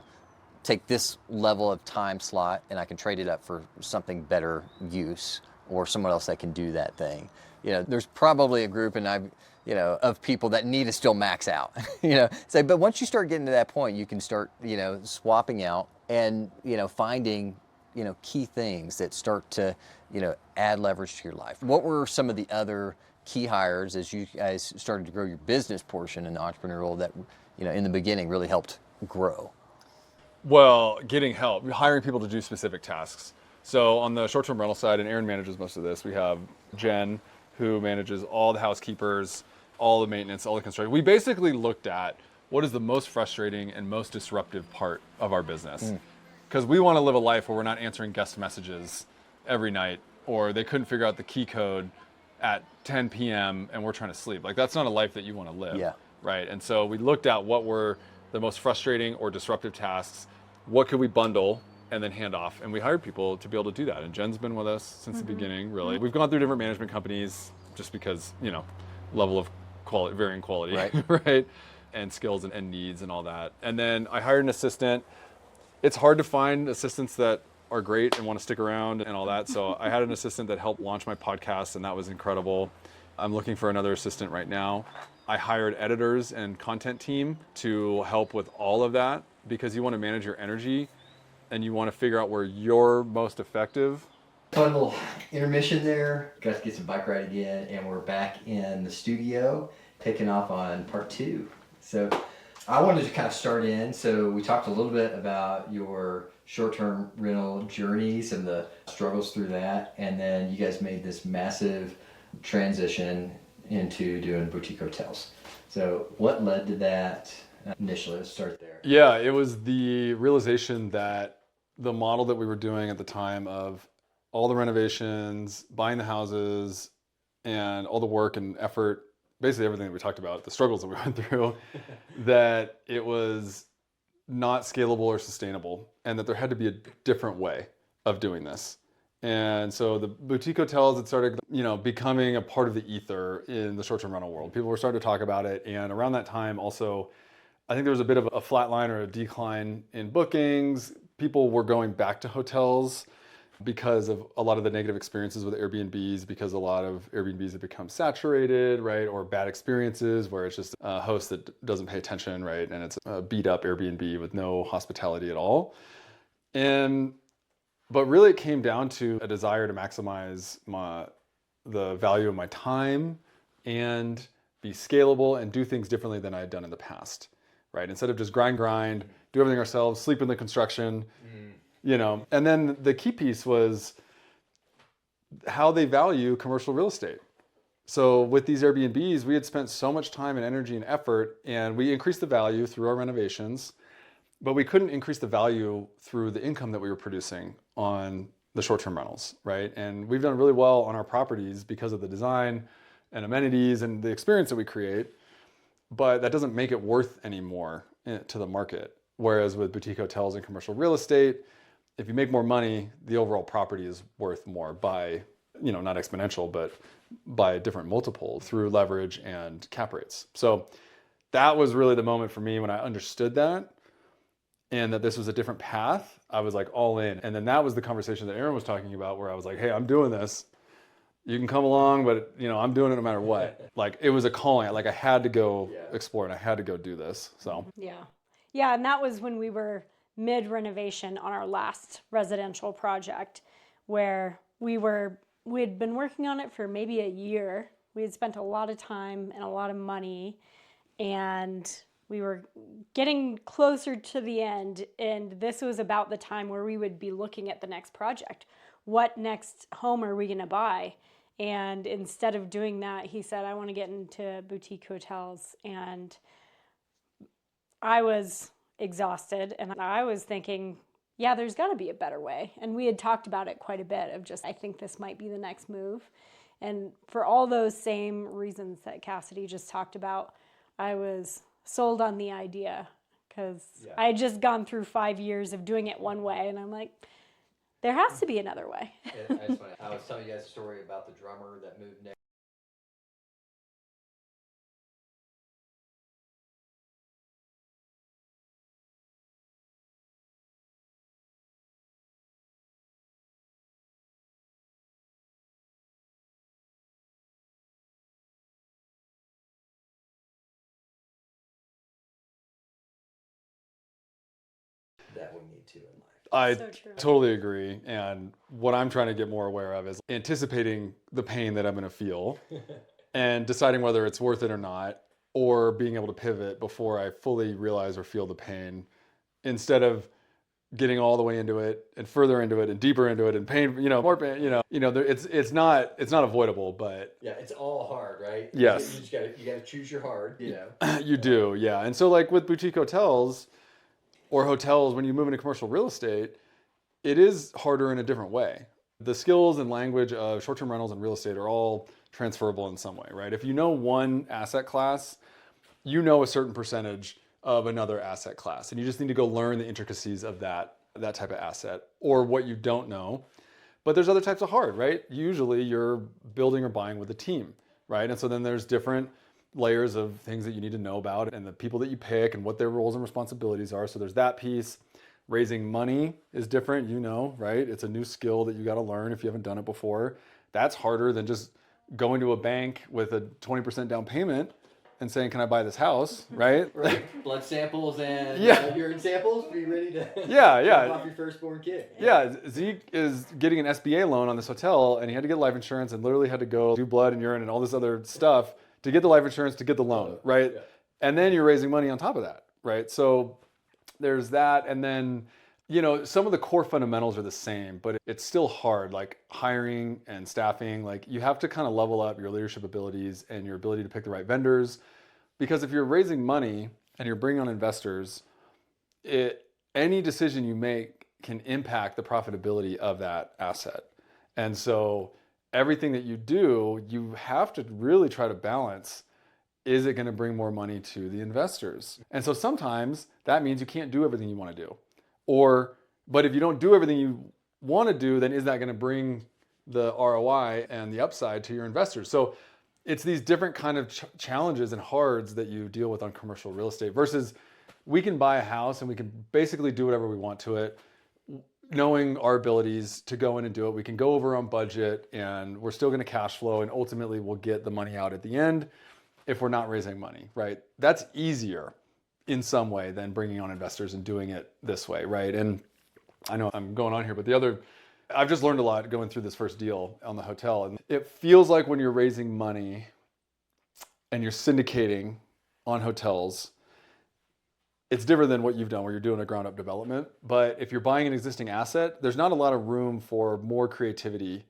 take this level of time slot and I can trade it up for something better use, or someone else that can do that thing. You know, there's probably a group, and of people that need to still max out. But once you start getting to that point, you can start, swapping out and, finding, key things that start to, add leverage to your life. What were some of the other key hires as you guys started to grow your business portion in the entrepreneurial that, in the beginning really helped grow? Well, getting help, hiring people to do specific tasks. So on the short-term rental side, and Erin manages most of this, we have Jen, who manages all the housekeepers, all the maintenance, all the construction. We basically looked at what is the most frustrating and most disruptive part of our business. Because we want to live a life where we're not answering guest messages every night, or they couldn't figure out the key code at 10 p.m. and we're trying to sleep. Like, that's not a life that you want to live, right? And so we looked at what were the most frustrating or disruptive tasks, what could we bundle and then hand off, and we hired people to be able to do that. And Jen's been with us since the beginning, really. We've gone through different management companies just because, level of quality, varying quality, right? And skills and needs and all that. And then I hired an assistant. It's hard to find assistants that are great and want to stick around and all that. So I had an assistant that helped launch my podcast, and that was incredible. I'm looking for another assistant right now. I hired editors and content team to help with all of that, because you want to manage your energy and you want to figure out where you're most effective. Fun little intermission there. Got to get some bike ride again, and we're back in the studio, taking off on part 2. So I wanted to kind of start in. So we talked a little bit about your short-term rental journey, some of the struggles through that, and then you guys made this massive transition into doing boutique hotels. So what led to that initially? Let's start there. Yeah, it was the realization that the model that we were doing at the time of all the renovations, buying the houses, and all the work and effort, basically everything that we talked about, the struggles that we went through, that it was not scalable or sustainable, and that there had to be a different way of doing this. And so the boutique hotels had started, becoming a part of the ether in the short-term rental world. People were starting to talk about it, and around that time also, I think there was a bit of a flat line or a decline in bookings. People were going back to hotels because of a lot of the negative experiences with Airbnbs, because a lot of Airbnbs have become saturated, right? Or bad experiences where it's just a host that doesn't pay attention, right? And it's a beat up Airbnb with no hospitality at all. But really it came down to a desire to maximize the value of my time and be scalable and do things differently than I had done in the past, right? Instead of just grind, do everything ourselves, sleep in the construction, And then the key piece was how they value commercial real estate. So with these Airbnbs, we had spent so much time and energy and effort, and we increased the value through our renovations, but we couldn't increase the value through the income that we were producing on the short-term rentals, right? And we've done really well on our properties because of the design and amenities and the experience that we create, but that doesn't make it worth any more to the market. Whereas with boutique hotels and commercial real estate, if you make more money, the overall property is worth more by, not exponential, but by a different multiple through leverage and cap rates. So that was really the moment for me when I understood that and that this was a different path. I was like all in. And then that was the conversation that Erin was talking about where I was like, hey, I'm doing this. You can come along, but I'm doing it no matter what. Like it was a calling. Like I had to go explore and I had to go do this. So yeah, and that was when we were mid-renovation on our last residential project where we'd been working on it for maybe a year. We had spent a lot of time and a lot of money, and we were getting closer to the end, and this was about the time where we would be looking at the next project. What next home are we going to buy? And instead of doing that, he said, I want to get into boutique hotels. And I was exhausted, and I was thinking, yeah, there's got to be a better way. And we had talked about it quite a bit of just, I think this might be the next move. And for all those same reasons that Kassidy just talked about, I was sold on the idea because I had just gone through 5 years of doing it one way, and I'm like, there has to be another way. That's funny. I was telling you guys a story about the drummer that moved next. That we need to in life. I So true. totally agree. And what I'm trying to get more aware of is anticipating the pain that I'm going to feel and deciding whether it's worth it or not, or being able to pivot before I fully realize or feel the pain, instead of getting all the way into it and further into it and deeper into it and pain, more pain, it's not avoidable, but yeah, it's all hard, right? Yes. You gotta choose your hard, you do. Yeah. And so like with boutique hotels or hotels, when you move into commercial real estate, it is harder in a different way. The skills and language of short-term rentals and real estate are all transferable in some way, right? If you know one asset class, you know a certain percentage of another asset class, and you just need to go learn the intricacies of that type of asset or what you don't know. But there's other types of hard, right? Usually you're building or buying with a team, right? And so then there's different layers of things that you need to know about and the people that you pick and what their roles and responsibilities are. So there's that piece. Raising money is different, right? It's a new skill that you got to learn if you haven't done it before. That's harder than just going to a bank with a 20% down payment and saying, can I buy this house, right? Blood samples and urine samples. Be ready to drop off your firstborn kid. Yeah, Zeke is getting an SBA loan on this hotel, and he had to get life insurance and literally had to go do blood and urine and all this other stuff to get the life insurance to get the loan, right? Yeah. And then you're raising money on top of that, right? So there's that, and then some of the core fundamentals are the same, but it's still hard, like hiring and staffing. Like you have to kind of level up your leadership abilities and your ability to pick the right vendors. Because if you're raising money and you're bringing on investors, any decision you make can impact the profitability of that asset. And so everything that you do, you have to really try to balance, is it going to bring more money to the investors? And so sometimes that means you can't do everything you want to do. But if you don't do everything you want to do, then is that going to bring the ROI and the upside to your investors? So it's these different kind of challenges and hards that you deal with on commercial real estate versus we can buy a house and we can basically do whatever we want to it, knowing our abilities to go in and do it. We can go over on budget and we're still going to cash flow and ultimately we'll get the money out at the end if we're not raising money, right? That's easier in some way than bringing on investors and doing it this way, right? And I know I'm going on here, but I've just learned a lot going through this first deal on the hotel. And it feels like when you're raising money and you're syndicating on hotels, it's different than what you've done where you're doing a ground up development. But if you're buying an existing asset, there's not a lot of room for more creativity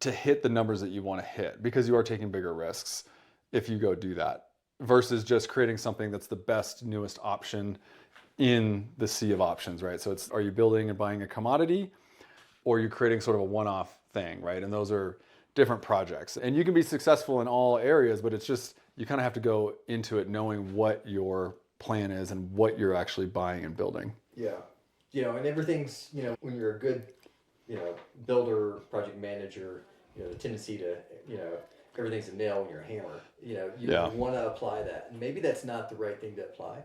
to hit the numbers that you want to hit because you are taking bigger risks if you go do that versus just creating something that's the best, newest option in the sea of options, right? So are you building and buying a commodity or are you creating sort of a one-off thing, right? And those are different projects. And you can be successful in all areas, but it's just, you kind of have to go into it knowing what your plan is and what you're actually buying and building. Yeah. And everything's, when you're a good, builder, project manager, the tendency to, everything's a nail when you're a hammer. You want to apply that. And maybe that's not the right thing to apply.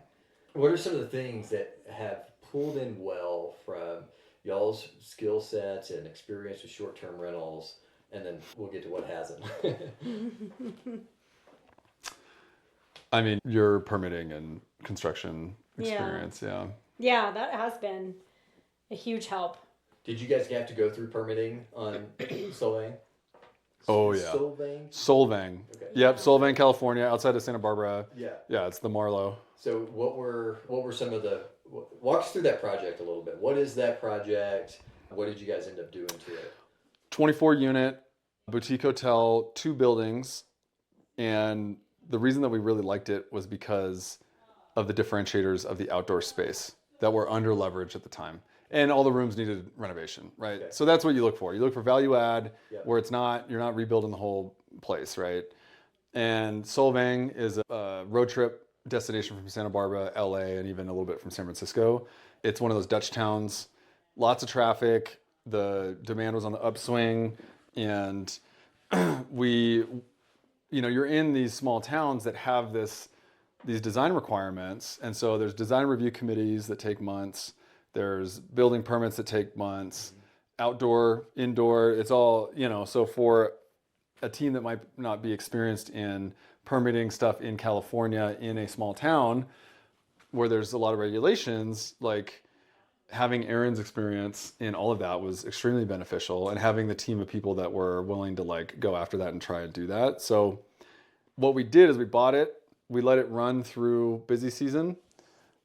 What are some of the things that have pulled in well from y'all's skill sets and experience with short-term rentals? And then we'll get to what hasn't. I mean, your permitting and construction experience, Yeah, that has been a huge help. Did you guys have to go through permitting on Solvang? Oh yeah. Solvang. Okay. Yep, Solvang, California, outside of Santa Barbara. Yeah. Yeah, it's the Marlowe. So what were some of walk us through that project a little bit. What is that project? What did you guys end up doing to it? 24 unit boutique hotel, 2 buildings. And the reason that we really liked it was because of the differentiators of the outdoor space that were under leveraged at the time. And all the rooms needed renovation, right? Okay. So that's what you look for. You look for value add where you're not rebuilding the whole place, right? And Solvang is a road trip destination from Santa Barbara, LA, and even a little bit from San Francisco. It's one of those Dutch towns, lots of traffic. The demand was on the upswing. And you're in these small towns that have these design requirements. And so there's design review committees that take months. There's building permits that take months, outdoor, indoor, it's all, so for a team that might not be experienced in permitting stuff in California in a small town where there's a lot of regulations, like having Erin's experience in all of that was extremely beneficial and having the team of people that were willing to go after that and try and do that. So what we did is we bought it, we let it run through busy season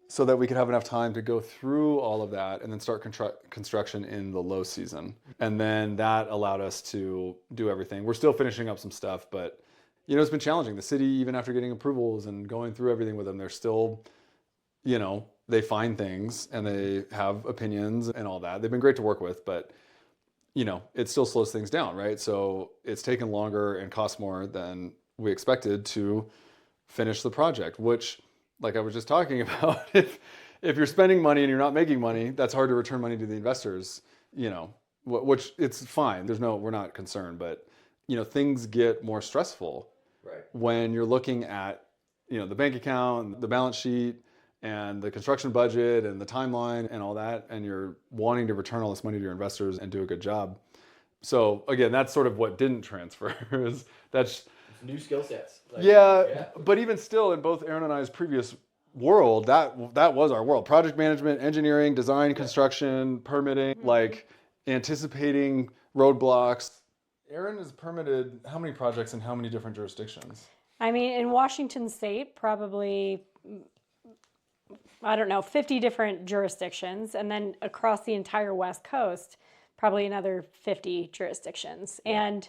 so that we could have enough time to go through all of that and then start construction in the low season. And then that allowed us to do everything. We're still finishing up some stuff, but it's been challenging. The city, even after getting approvals and going through everything with them, they're still, they find things and they have opinions and all that. They've been great to work with, but it still slows things down, right? So it's taken longer and cost more than we expected to finish the project, which, like I was just talking about, if you're spending money and you're not making money, that's hard to return money to the investors, which it's fine. We're not concerned, but things get more stressful when you're looking at, the bank account, the balance sheet, and the construction budget and the timeline and all that, and you're wanting to return all this money to your investors and do a good job. So again, that's sort of what didn't transfer. That's new skill sets. But even still, in both Erin and I's previous world, that was our world. Project management, engineering, design, construction, permitting, anticipating roadblocks. Erin has permitted how many projects in how many different jurisdictions? I mean, in Washington State, probably I don't know, 50 different jurisdictions. And then across the entire West Coast, probably another 50 jurisdictions. And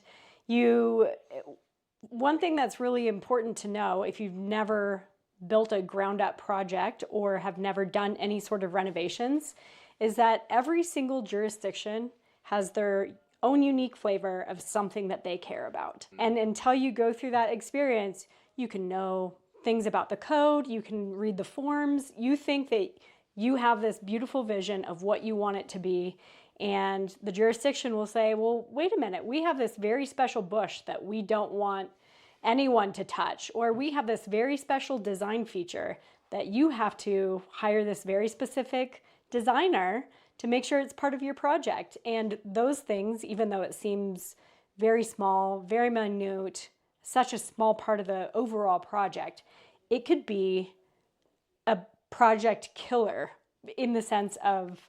one thing that's really important to know if you've never built a ground up project or have never done any sort of renovations is that every single jurisdiction has their own unique flavor of something that they care about. And until you go through that experience, you can know things about the code, you can read the forms, you think that you have this beautiful vision of what you want it to be. And the jurisdiction will say, well, wait a minute, we have this very special bush that we don't want anyone to touch, or we have this very special design feature that you have to hire this very specific designer to make sure it's part of your project. And those things, even though it seems very small, very minute, such a small part of the overall project, it could be a project killer in the sense of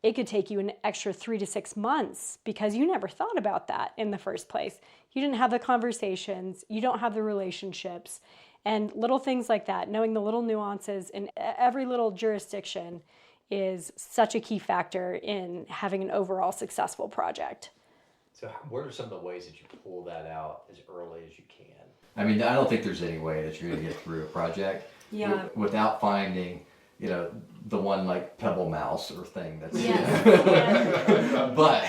it could take you an extra 3 to 6 months because you never thought about that in the first place. You didn't have the conversations, you don't have the relationships, and little things like that, knowing the little nuances in every little jurisdiction is such a key factor in having an overall successful project. So what are some of the ways that you pull that out as early as you can? I mean, I don't think there's any way that you're going to get through a project without finding, the one like pebble mouse or thing that's, but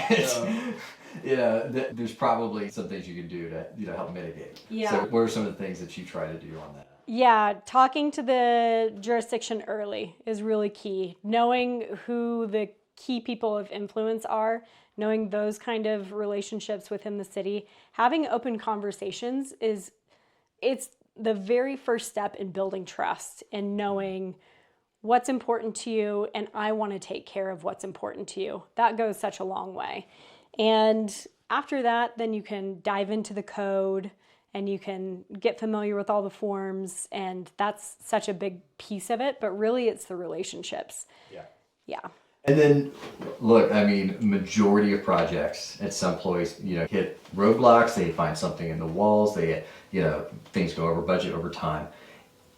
there's probably some things you can do to, help mitigate. Yeah. So what are some of the things that you try to do on that? Yeah, talking to the jurisdiction early is really key. Knowing who the key people of influence are, knowing those kind of relationships within the city, having open conversations it's the very first step in building trust and knowing what's important to you, and I want to take care of what's important to you. That goes such a long way. And after that, then you can dive into the code and you can get familiar with all the forms, and that's such a big piece of it, but really it's the relationships. Yeah. And then, look, I mean, majority of projects at some place, hit roadblocks, they find something in the walls, they, things go over budget over time.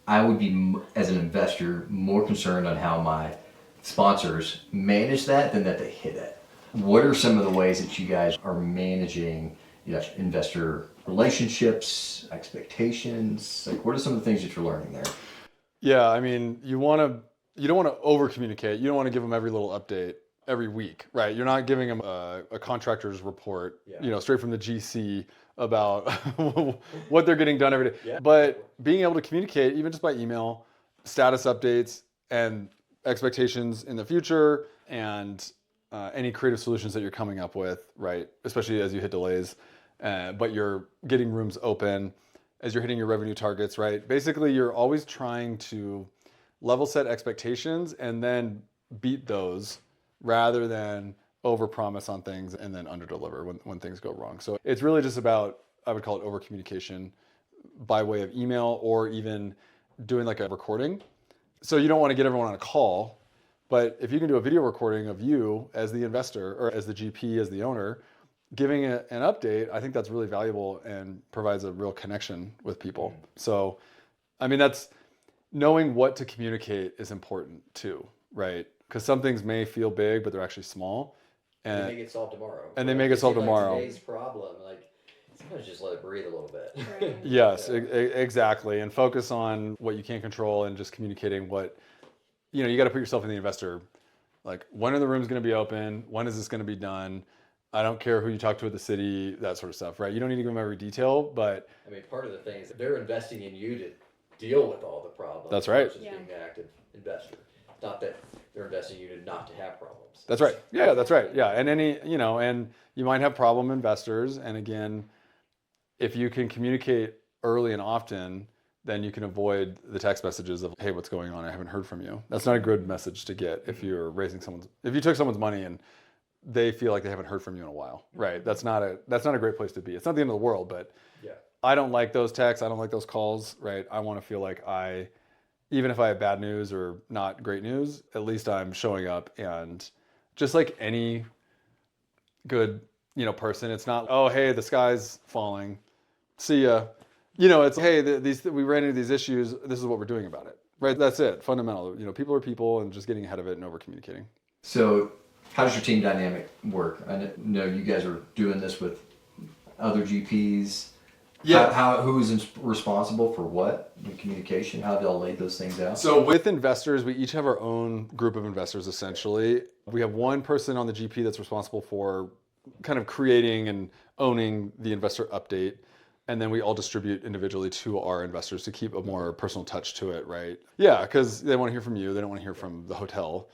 I would be, as an investor, more concerned on how my sponsors manage that than that they hit it. What are some of the ways that you guys are managing, investor relationships, expectations? Like, what are some of the things that you're learning there? Yeah, I mean, you don't want to over communicate. You don't want to give them every little update every week, right? You're not giving them a contractor's report, straight from the GC about what they're getting done every day. Yeah. But being able to communicate, even just by email, status updates and expectations in the future, and any creative solutions that you're coming up with, right? Especially as you hit delays, but you're getting rooms open, as you're hitting your revenue targets, right? Basically, you're always trying to level set expectations and then beat those rather than overpromise on things and then underdeliver when things go wrong. So it's really just about, I would call it over communication by way of email or even doing like a recording. So you don't want to get everyone on a call, but if you can do a video recording of you as the investor or as the GP, as the owner, giving an update, I think that's really valuable and provides a real connection with people. So, I mean, that's knowing what to communicate is important too, right? Because some things may feel big, but they're actually small. And they may get solved tomorrow. And they may get solved tomorrow. Today's problem, sometimes just let it breathe a little bit. Right. Yes, exactly. And focus on what you can't control and just communicating what, you got to put yourself in the investor. Like, when are the rooms going to be open? When is this going to be done? I don't care who you talk to at the city, that sort of stuff, right? You don't need to give them every detail, but... I mean, part of the thing is that they're investing in you to deal with all the problems. That's right. Versus being an active investor. Not that they're investing in you not to have problems. That's right. Yeah, that's right. Yeah, and and you might have problem investors, and again, if you can communicate early and often, then you can avoid the text messages of, hey, what's going on? I haven't heard from you. That's not a good message to get if you're if you took someone's money and they feel like they haven't heard from you in a while, right? That's not a great place to be. It's not the end of the world, but I don't like those texts. I don't like those calls, right? I want to feel like even if I have bad news or not great news, at least I'm showing up, and just like any good, person, it's not, oh, hey, the sky's falling, see ya. It's, hey, we ran into these issues. This is what we're doing about it, Right, that's it. Fundamental. People are people, and just getting ahead of it and over communicating. So, how does your team dynamic work? I know you guys are doing this with other GPs. Yeah. Who's responsible for what in communication? How do y'all lay those things out? So with investors, we each have our own group of investors, essentially. We have one person on the GP that's responsible for kind of creating and owning the investor update. And then we all distribute individually to our investors to keep a more personal touch to it, right? Yeah, because they want to hear from you. They don't want to hear from the hotel.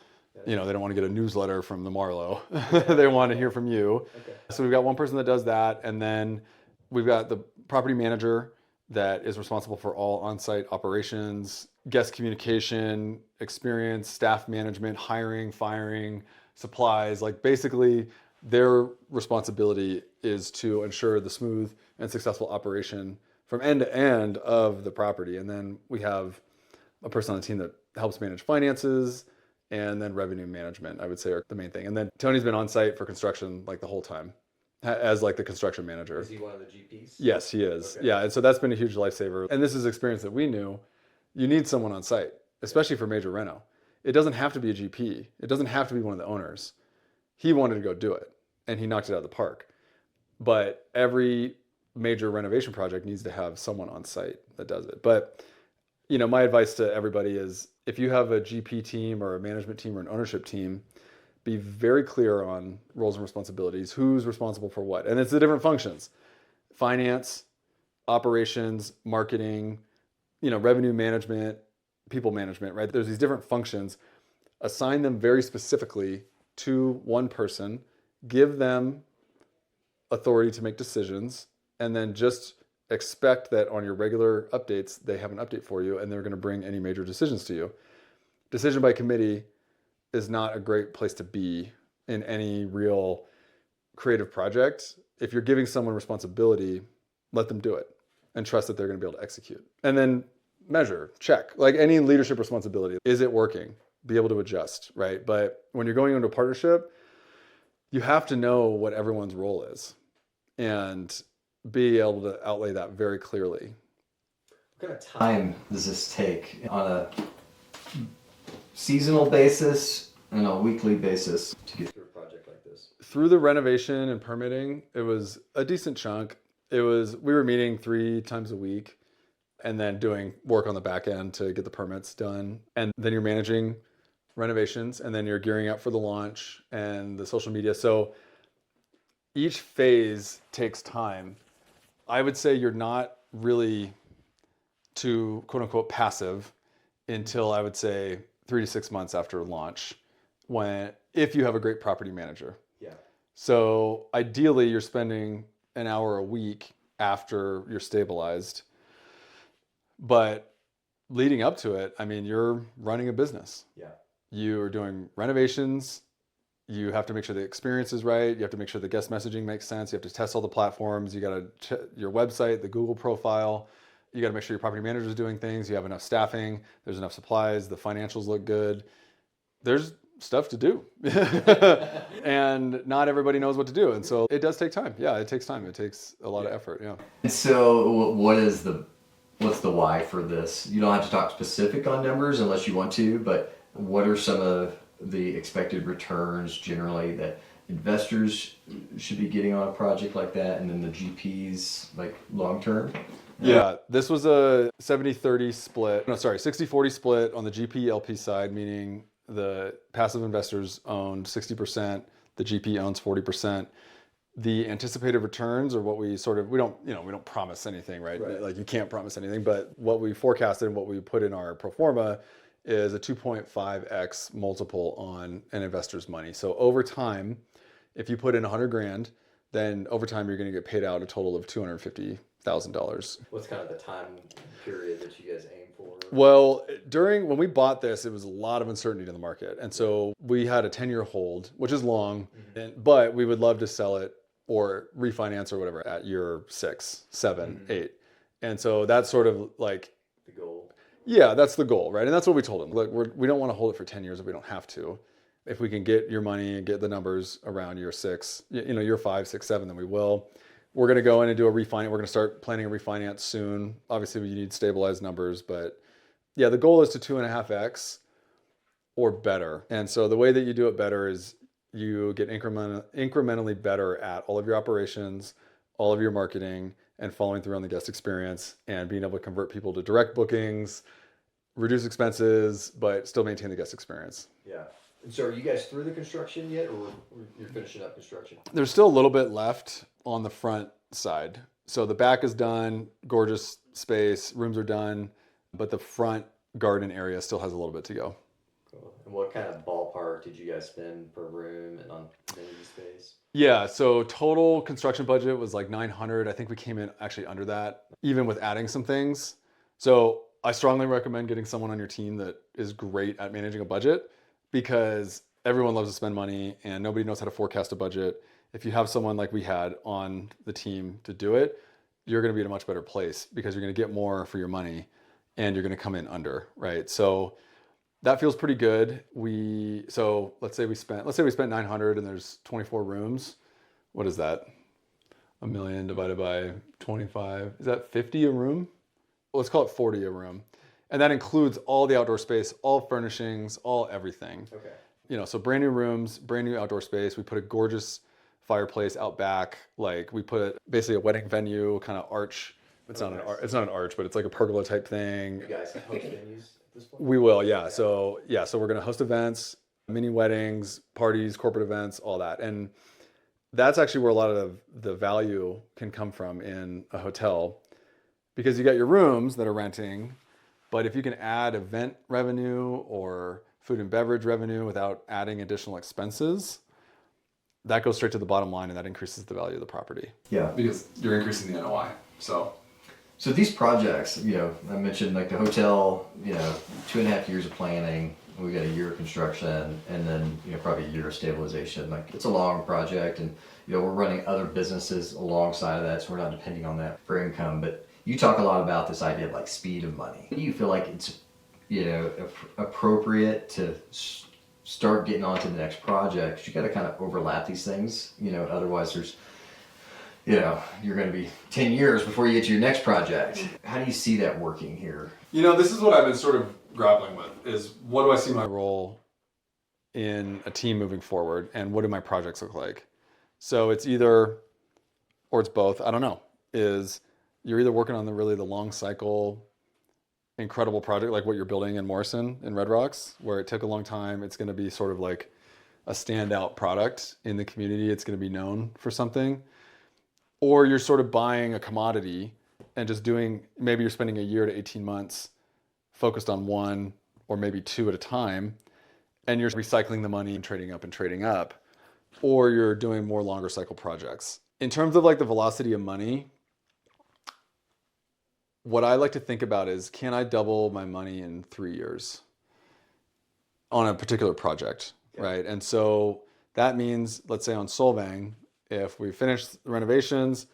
They don't want to get a newsletter from the Marlowe. They want to hear from you. Okay. So we've got one person that does that. And then we've got the property manager that is responsible for all on-site operations, guest communication, experience, staff management, hiring, firing, supplies. Like basically their responsibility is to ensure the smooth and successful operation from end to end of the property. And then we have a person on the team that helps manage finances, and then revenue management, I would say, are the main thing. And then Tony's been on site for construction like the whole time as like the construction manager. Is he one of the GPs? Yes, he is. Okay. Yeah, and so that's been a huge lifesaver. And this is experience that we knew. You need someone on site, especially for major reno. It doesn't have to be a GP. It doesn't have to be one of the owners. He wanted to go do it, and he knocked it out of the park. But every major renovation project needs to have someone on site that does it. But my advice to everybody is if you have a GP team or a management team or an ownership team, be very clear on roles and responsibilities, who's responsible for what. And it's the different functions: finance, operations, marketing, revenue management, people management, right? There's these different functions. Assign them very specifically to one person, give them authority to make decisions, and then just expect that on your regular updates, they have an update for you and they're going to bring any major decisions to you. Decision by committee is not a great place to be in any real creative project. If you're giving someone responsibility, let them do it and trust that they're going to be able to execute. And then measure, check, like any leadership responsibility. Is it working? Be able to adjust, right? But when you're going into a partnership, you have to know what everyone's role is and be able to outlay that very clearly. What kind of time does this take on a seasonal basis and a weekly basis to get through a project like this? Through the renovation and permitting, it was a decent chunk. We were meeting 3 times a week and then doing work on the back end to get the permits done. And then you're managing renovations, and then you're gearing up for the launch and the social media. So each phase takes time. I would say you're not really too quote unquote passive until I would say 3 to 6 months after launch, if you have a great property manager. Yeah. So ideally you're spending an hour a week after you're stabilized. But leading up to it, you're running a business. Yeah. You are doing renovations. You have to make sure the experience is right. You have to make sure the guest messaging makes sense. You have to test all the platforms. You got to check your website, the Google profile. You got to make sure your property manager is doing things. You have enough staffing. There's enough supplies. The financials look good. There's stuff to do. And not everybody knows what to do. And so it does take time. Yeah, it takes time. It takes a lot of effort. Yeah. And so what's the why for this? You don't have to talk specific on numbers unless you want to, but what are some of the expected returns generally that investors should be getting on a project like that, and then the GPs like long term? Yeah, this was a 70-30 split. No, sorry, 60-40 split on the GP LP side, meaning the passive investors owned 60%, the GP owns 40%. The anticipated returns are what we don't promise anything, right? Like you can't promise anything, but what we forecasted and what we put in our pro forma is a 2.5x multiple on an investor's money. So over time, if you put in $100,000, then over time you're going to get paid out a total of $250,000. What's kind of the time period that you guys aim for? Well, when we bought this, it was a lot of uncertainty in the market. And so we had a 10-year hold, which is long, but we would love to sell it or refinance or whatever at year 6, 7, 8. And so that's sort of like the goal. Yeah, that's the goal, right? And that's what we told them. Look, we don't want to hold it for 10 years if we don't have to. If we can get your money and get the numbers around year 6, year 5, 6, 7, then we will. We're going to go in and do a refinance. We're going to start planning a refinance soon. Obviously, you need stabilized numbers, but Yeah, the goal is to 2.5x or better. And so the way that you do it better is you get incrementally better at all of your operations, all of your marketing, and following through on the guest experience and being able to convert people to direct bookings, reduce expenses, but still maintain the guest experience. Yeah. And so are you guys through the construction yet, or you're finishing up construction? There's still a little bit left on the front side. So the back is done, gorgeous space, rooms are done, but the front garden area still has a little bit to go. Cool. And what kind of ballpark did you guys spend per room and on amenity space? Yeah, so total construction budget was like 900. I think we came in actually under that, even with adding some things. So I strongly recommend getting someone on your team that is great at managing a budget, because everyone loves to spend money and nobody knows how to forecast a budget. If you have someone like we had on the team to do it, you're going to be in a much better place because you're going to get more for your money and you're going to come in under, right? So that feels pretty good. Let's say we spent 900 and there's 24 rooms. What is that? $1 million divided by 25. Is that 50 a room? Let's call it 40 a room. And that includes all the outdoor space, all furnishings, all everything. Okay. So brand new rooms, brand new outdoor space. We put a gorgeous fireplace out back. Like we put basically a wedding venue, kind of arch. It's not an arch, but it's like a pergola type thing. You guys host venues at this point? We will, yeah. So we're going to host events, mini weddings, parties, corporate events, all that. And that's actually where a lot of the value can come from in a hotel, because you got your rooms that are renting, but if you can add event revenue or food and beverage revenue without adding additional expenses, that goes straight to the bottom line and that increases the value of the property. Yeah. Because you're increasing the NOI. So these projects, I mentioned like the hotel, 2.5 years of planning, we got a year of construction, and then, probably a year of stabilization. Like it's a long project, and, we're running other businesses alongside of that, so we're not depending on that for income. But you talk a lot about this idea of like speed of money. Do you feel like it's, appropriate to start getting on to the next project? 'Cause you got to kind of overlap these things, otherwise there's, you're going to be 10 years before you get to your next project. How do you see that working here? This is what I've been sort of grappling with, is what do I see my role in a team moving forward, and what do my projects look like? So it's either, or it's both, I don't know, is you're either working on the long cycle, incredible project like what you're building in Morrison in Red Rocks, where it took a long time. It's going to be sort of like a standout product in the community. It's going to be known for something. Or you're sort of buying a commodity and just maybe you're spending a year to 18 months focused on one or maybe two at a time, and you're recycling the money and trading up, or you're doing more longer cycle projects. In terms of like the velocity of money, what I like to think about is, can I double my money in 3 years on a particular project, right? And so that means, let's say on Solvang, if we finish the renovations,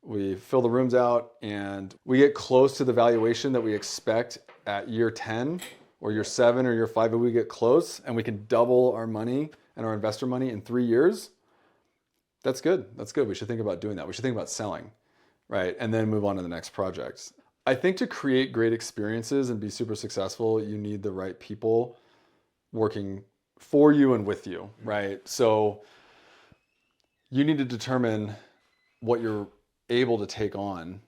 we fill the rooms out, and we get close to the valuation that we expect at year 10 or year 7 or year 5, but we get close and we can double our money and our investor money in 3 years, that's good. That's good. We should think about doing that. We should think about selling, right? And then move on to the next project. I think to create great experiences and be super successful, you need the right people working for you and with you, right? So you need to determine what you're able to take on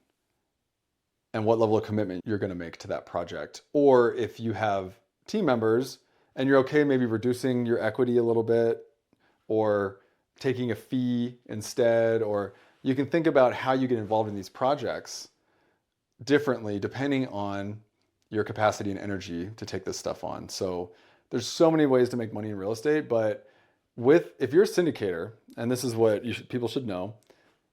and what level of commitment you're going to make to that project. Or if you have team members and you're okay maybe reducing your equity a little bit or taking a fee instead, or you can think about how you get involved in these projects differently depending on your capacity and energy to take this stuff on. So there's so many ways to make money in real estate, but if you're a syndicator, and this is what people should know,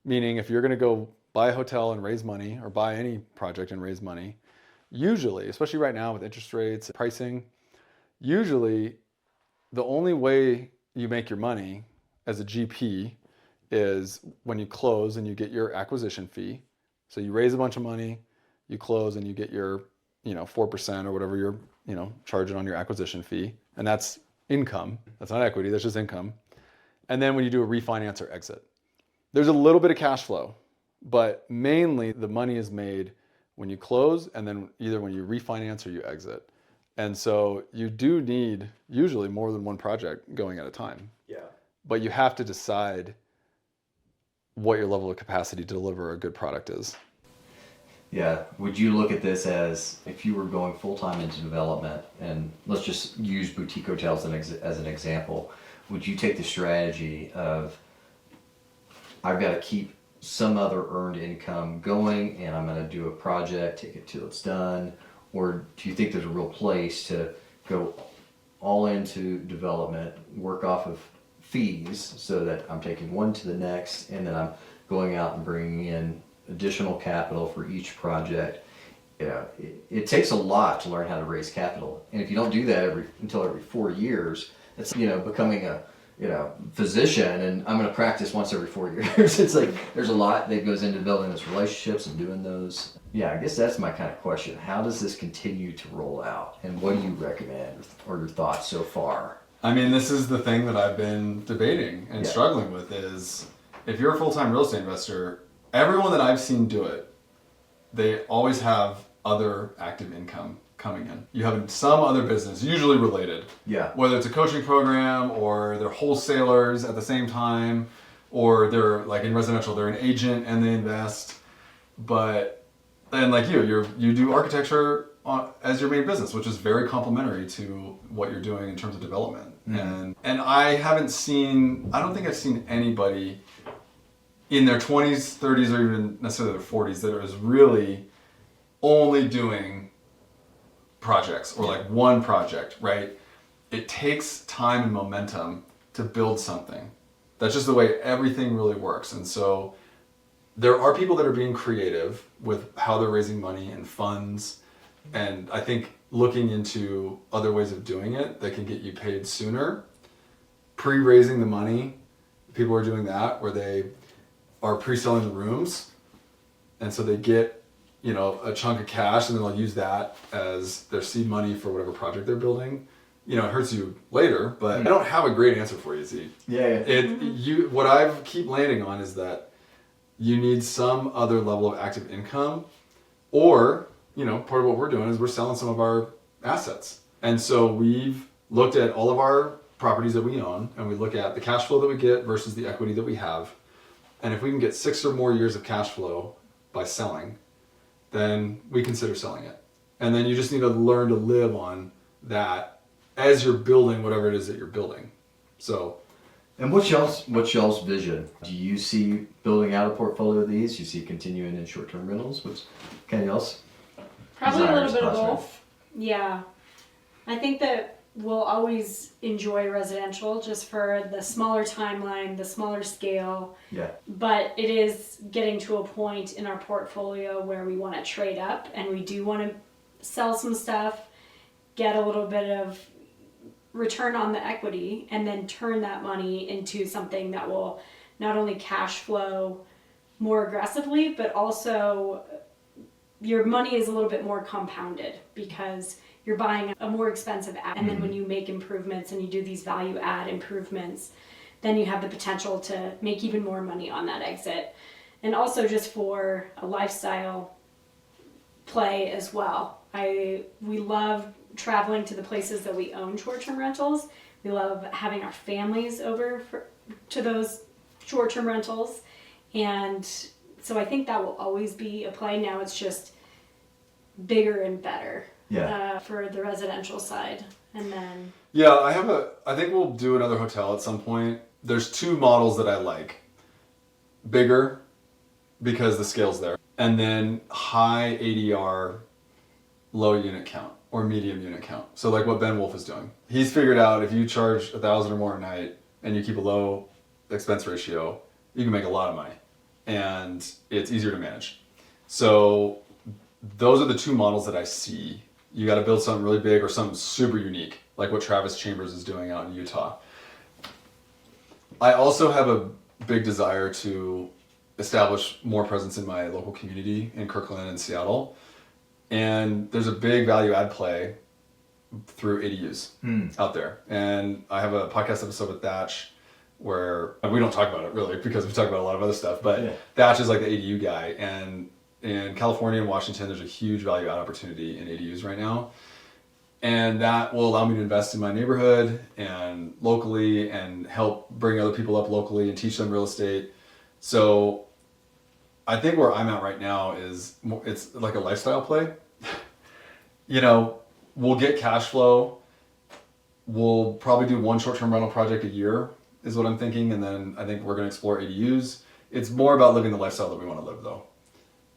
meaning if you're going to go buy a hotel and raise money, or buy any project and raise money, usually, especially right now with interest rates, pricing, usually the only way you make your money as a GP is when you close and you get your acquisition fee. So you raise a bunch of money, you close, and you get your 4% or whatever you're charging on your acquisition fee, and that's income. That's not equity, that's just income. And then when you do a refinance or exit, there's a little bit of cash flow, but mainly the money is made when you close, and then either when you refinance or you exit. And so you do need usually more than one project going at a time. Yeah. But you have to decide what your level of capacity to deliver a good product is. Yeah. Would you look at this as if you were going full-time into development, and let's just use boutique hotels as an example, would you take the strategy of, I've got to keep some other earned income going and I'm going to do a project, take it till it's done? Or do you think there's a real place to go all into development, work off of fees so that I'm taking one to the next, and then I'm going out and bringing in additional capital for each project? You know, it takes a lot to learn how to raise capital. And if you don't do that until every 4 years, it's, becoming a, physician and I'm going to practice once every 4 years. It's like, there's a lot that goes into building those relationships and doing those. Yeah, I guess that's my kind of question. How does this continue to roll out? And what do you recommend or your thoughts so far? I mean, this is the thing that I've been debating and struggling with is, if you're a full-time real estate investor, everyone that I've seen do it, they always have other active income coming in. You have some other business, usually related. Yeah. Whether it's a coaching program or they're wholesalers at the same time, or they're like in residential, they're an agent and they invest. But then like you do architecture as your main business, which is very complementary to what you're doing in terms of development. Mm-hmm. And I don't think I've seen anybody in their 20s, 30s, or even necessarily their 40s that is really only doing projects or like one project, right? It takes time and momentum to build something. That's just the way everything really works. And so there are people that are being creative with how they're raising money and funds. And I think looking into other ways of doing it that can get you paid sooner, pre-raising the money, people are doing that where they are pre-selling the rooms. And so they get, a chunk of cash and then they'll use that as their seed money for whatever project they're building. It hurts you later, but I don't have a great answer for you, Zeke. Yeah. What I keep landing on is that you need some other level of active income, or, part of what we're doing is we're selling some of our assets. And so we've looked at all of our properties that we own, and we look at the cash flow that we get versus the equity that we have. And if we can get 6 or more years of cash flow by selling, then we consider selling it. And then you just need to learn to live on that as you're building whatever it is that you're building. So, and what's y'all's vision? Do you see building out a portfolio of these? Do you see continuing in short-term rentals? What's kind of y'all's? Probably a little desires, bit of possibly? both. Yeah. I think that we'll always enjoy residential just for the smaller timeline, the smaller scale. Yeah. But it is getting to a point in our portfolio where we want to trade up and we do want to sell some stuff, get a little bit of return on the equity, and then turn that money into something that will not only cash flow more aggressively, but also your money is a little bit more compounded because you're buying a more expensive ad. And then when you make improvements and you do these value add improvements, then you have the potential to make even more money on that exit. And also just for a lifestyle play as well. We love traveling to the places that we own short-term rentals. We love having our families over to those short-term rentals. And so I think that will always be a play. Now it's just bigger and better. Yeah. For the residential side. And then I think we'll do another hotel at some point. There's 2 models that I like. Bigger, because the scale's there. And then high ADR, low unit count, or medium unit count. So like what Ben Wolf is doing. He's figured out if you charge $1,000 or more a night and you keep a low expense ratio, you can make a lot of money. And it's easier to manage. So those are the 2 models that I see. You got to build something really big or something super unique, like what Travis Chambers is doing out in Utah. I also have a big desire to establish more presence in my local community in Kirkland and Seattle. And there's a big value add play through ADUs out there. And I have a podcast episode with Thatch where we don't talk about it really because we talk about a lot of other stuff, but Thatch is like the ADU guy. And in California and Washington, there's a huge value add opportunity in ADUs right now. And that will allow me to invest in my neighborhood and locally and help bring other people up locally and teach them real estate. So I think where I'm at right now is it's like a lifestyle play. You know, we'll get cash flow. We'll probably do one short-term rental project a year is what I'm thinking. And then I think we're going to explore ADUs. It's more about living the lifestyle that we want to live though,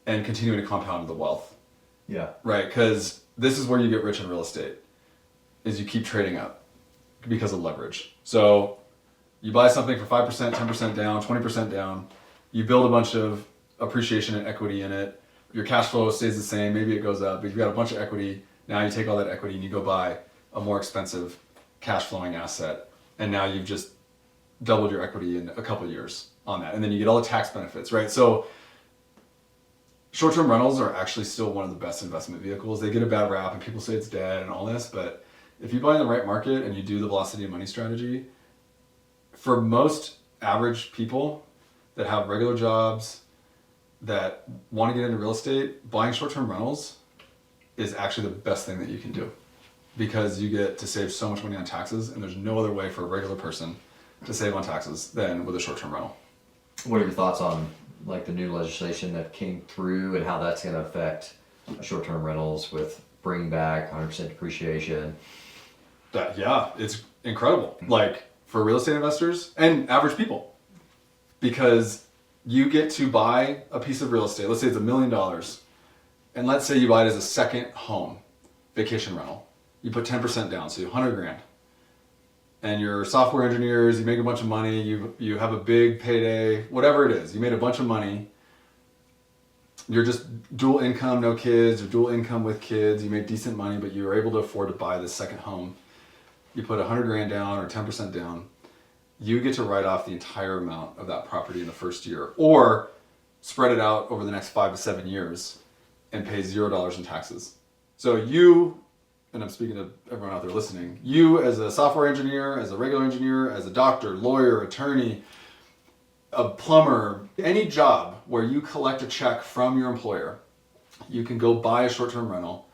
and continuing to compound the wealth. Yeah. Right. Because this is where you get rich in real estate, is you keep trading up because of leverage. So you buy something for 5%, 10% down, 20% down. You build a bunch of appreciation and equity in it. Your cash flow stays the same. Maybe it goes up, but you've got a bunch of equity. Now you take all that equity and you go buy a more expensive cash flowing asset. And now you've just doubled your equity in a couple of years on that. And then you get all the tax benefits, right? So short-term rentals are actually still one of the best investment vehicles. They get a bad rap and people say it's dead and all this, but if you buy in the right market and you do the velocity of money strategy, for most average people that have regular jobs that want to get into real estate, buying short-term rentals is actually the best thing that you can do, because you get to save so much money on taxes, and there's no other way for a regular person to save on taxes than with a short-term rental. What are your thoughts on like the new legislation that came through and how that's going to affect short-term rentals with bringing back 100% depreciation? Yeah, it's incredible. Like for real estate investors and average people, because you get to buy a piece of real estate. Let's say it's $1 million, and let's say you buy it as a second home, vacation rental. You put 10% down, so $100,000. And you're software engineers, you make a bunch of money, you have a big payday, whatever it is, you made a bunch of money. You're just dual income, no kids, or dual income with kids, you made decent money, but you were able to afford to buy this second home. You put $100,000 down or 10% down, you get to write off the entire amount of that property in the first year, or spread it out over the next 5 to 7 years and pay $0 in taxes. So you, and I'm speaking to everyone out there listening, you as a software engineer, as a regular engineer, as a doctor, lawyer, attorney, a plumber, any job where you collect a check from your employer, you can go buy a short-term rental.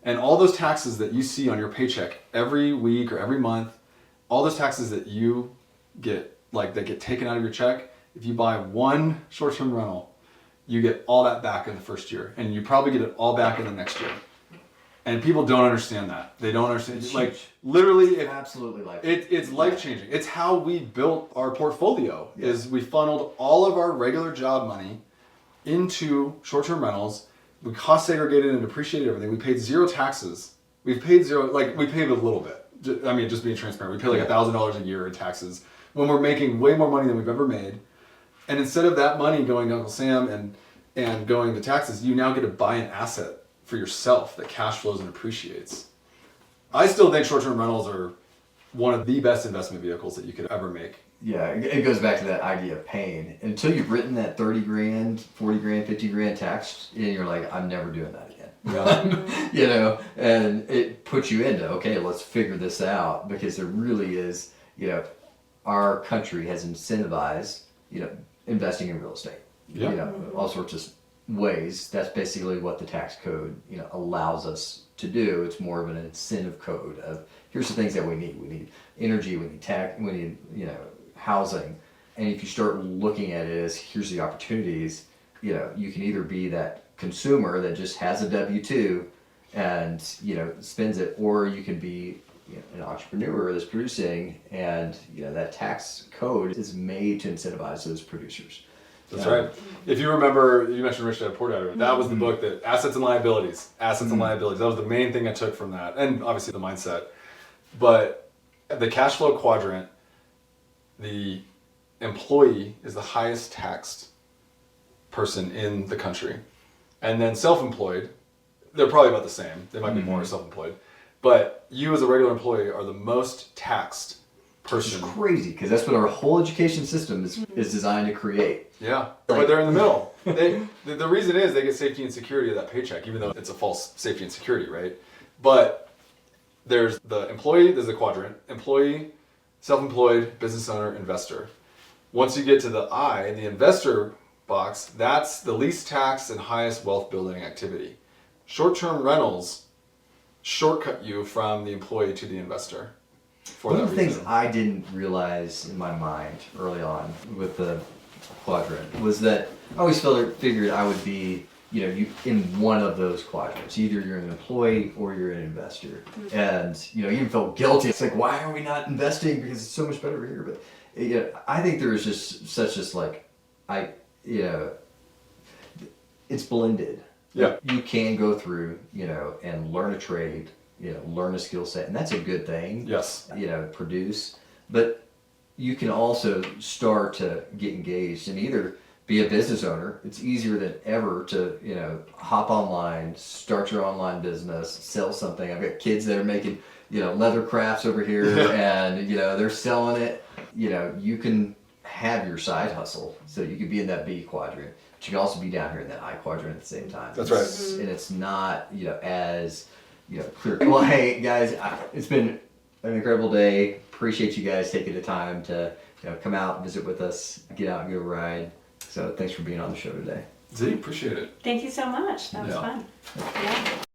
And all those taxes that you see on your paycheck every week or every month, all those taxes that you get, like that get taken out of your check, if you buy one short-term rental, you get all that back in the first year, and you probably get it all back in the next year. And people don't understand that. They don't understand. It's like huge. literally, Absolutely it's life changing. It's how we built our portfolio. Yeah. Is we funneled all of our regular job money into short-term rentals. We cost segregated and depreciated everything. We paid zero taxes. We've paid zero. Like we paid a little bit. I mean, just being transparent, we pay like $1,000 a year in taxes when we're making way more money than we've ever made. And instead of that money going to Uncle Sam and going to taxes, you now get to buy an asset for yourself that cash flows and appreciates. I still think short-term rentals are one of the best investment vehicles that you could ever make. Yeah, it goes back to that idea of pain. Until you've written that $30,000, $40,000, $50,000 tax, and you're like, I'm never doing that again. You know, and it puts you into, okay, let's figure this out, because there really is, you know, our country has incentivized, you know, investing in real estate. Yeah. You know, all sorts of ways. That's basically what the tax code, you know, allows us to do. It's more of an incentive code of here's the things that we need. We need energy, we need tech, we need, you know, housing. And if you start looking at it as here's the opportunities, you know, you can either be that consumer that just has a W-2 and, you know, spends it, or you can be, you know, an entrepreneur that's producing, and, you know, that tax code is made to incentivize those producers. That's right. If you remember, you mentioned Rich Dad Poor Dad. That was the book that Assets and Liabilities. Assets and Liabilities. That was the main thing I took from that, and obviously the mindset. But the cash flow quadrant, the employee is the highest taxed person in the country, and then self-employed, they're probably about the same. They might be more self-employed, but you as a regular employee are the most taxed person. It's crazy, because that's what our whole education system is designed to create. Yeah, but they're in the middle. The reason is they get safety and security of that paycheck, even though it's a false safety and security, right? But there's the employee, there's the quadrant, employee, self-employed, business owner, investor. Once you get to the I, the investor box, that's the least tax and highest wealth building activity. Short-term rentals shortcut you from the employee to the investor. For One that of the things reason. I didn't realize in my mind early on with the quadrant was that I always figured I would be, you in one of those quadrants. Either you're an employee or you're an investor. And, you even felt guilty. It's like, why are we not investing? Because it's so much better here. But, I think there is just such this it's blended. Yeah. You can go through, and learn a trade, learn a skill set, and that's a good thing. Yes. Produce. But you can also start to get engaged and either be a business owner. It's easier than ever to, hop online, start your online business, sell something. I've got kids that are making, leather crafts over here and, they're selling it. You can have your side hustle. So you could be in that B quadrant, but you can also be down here in that I quadrant at the same time. That's right. And it's not, as, clear. Well, hey guys, it's been an incredible day. Appreciate you guys taking the time to come out, visit with us, get out and go ride. So thanks for being on the show today. Zeke, appreciate it. Thank you so much. That was Yeah. fun. Yeah.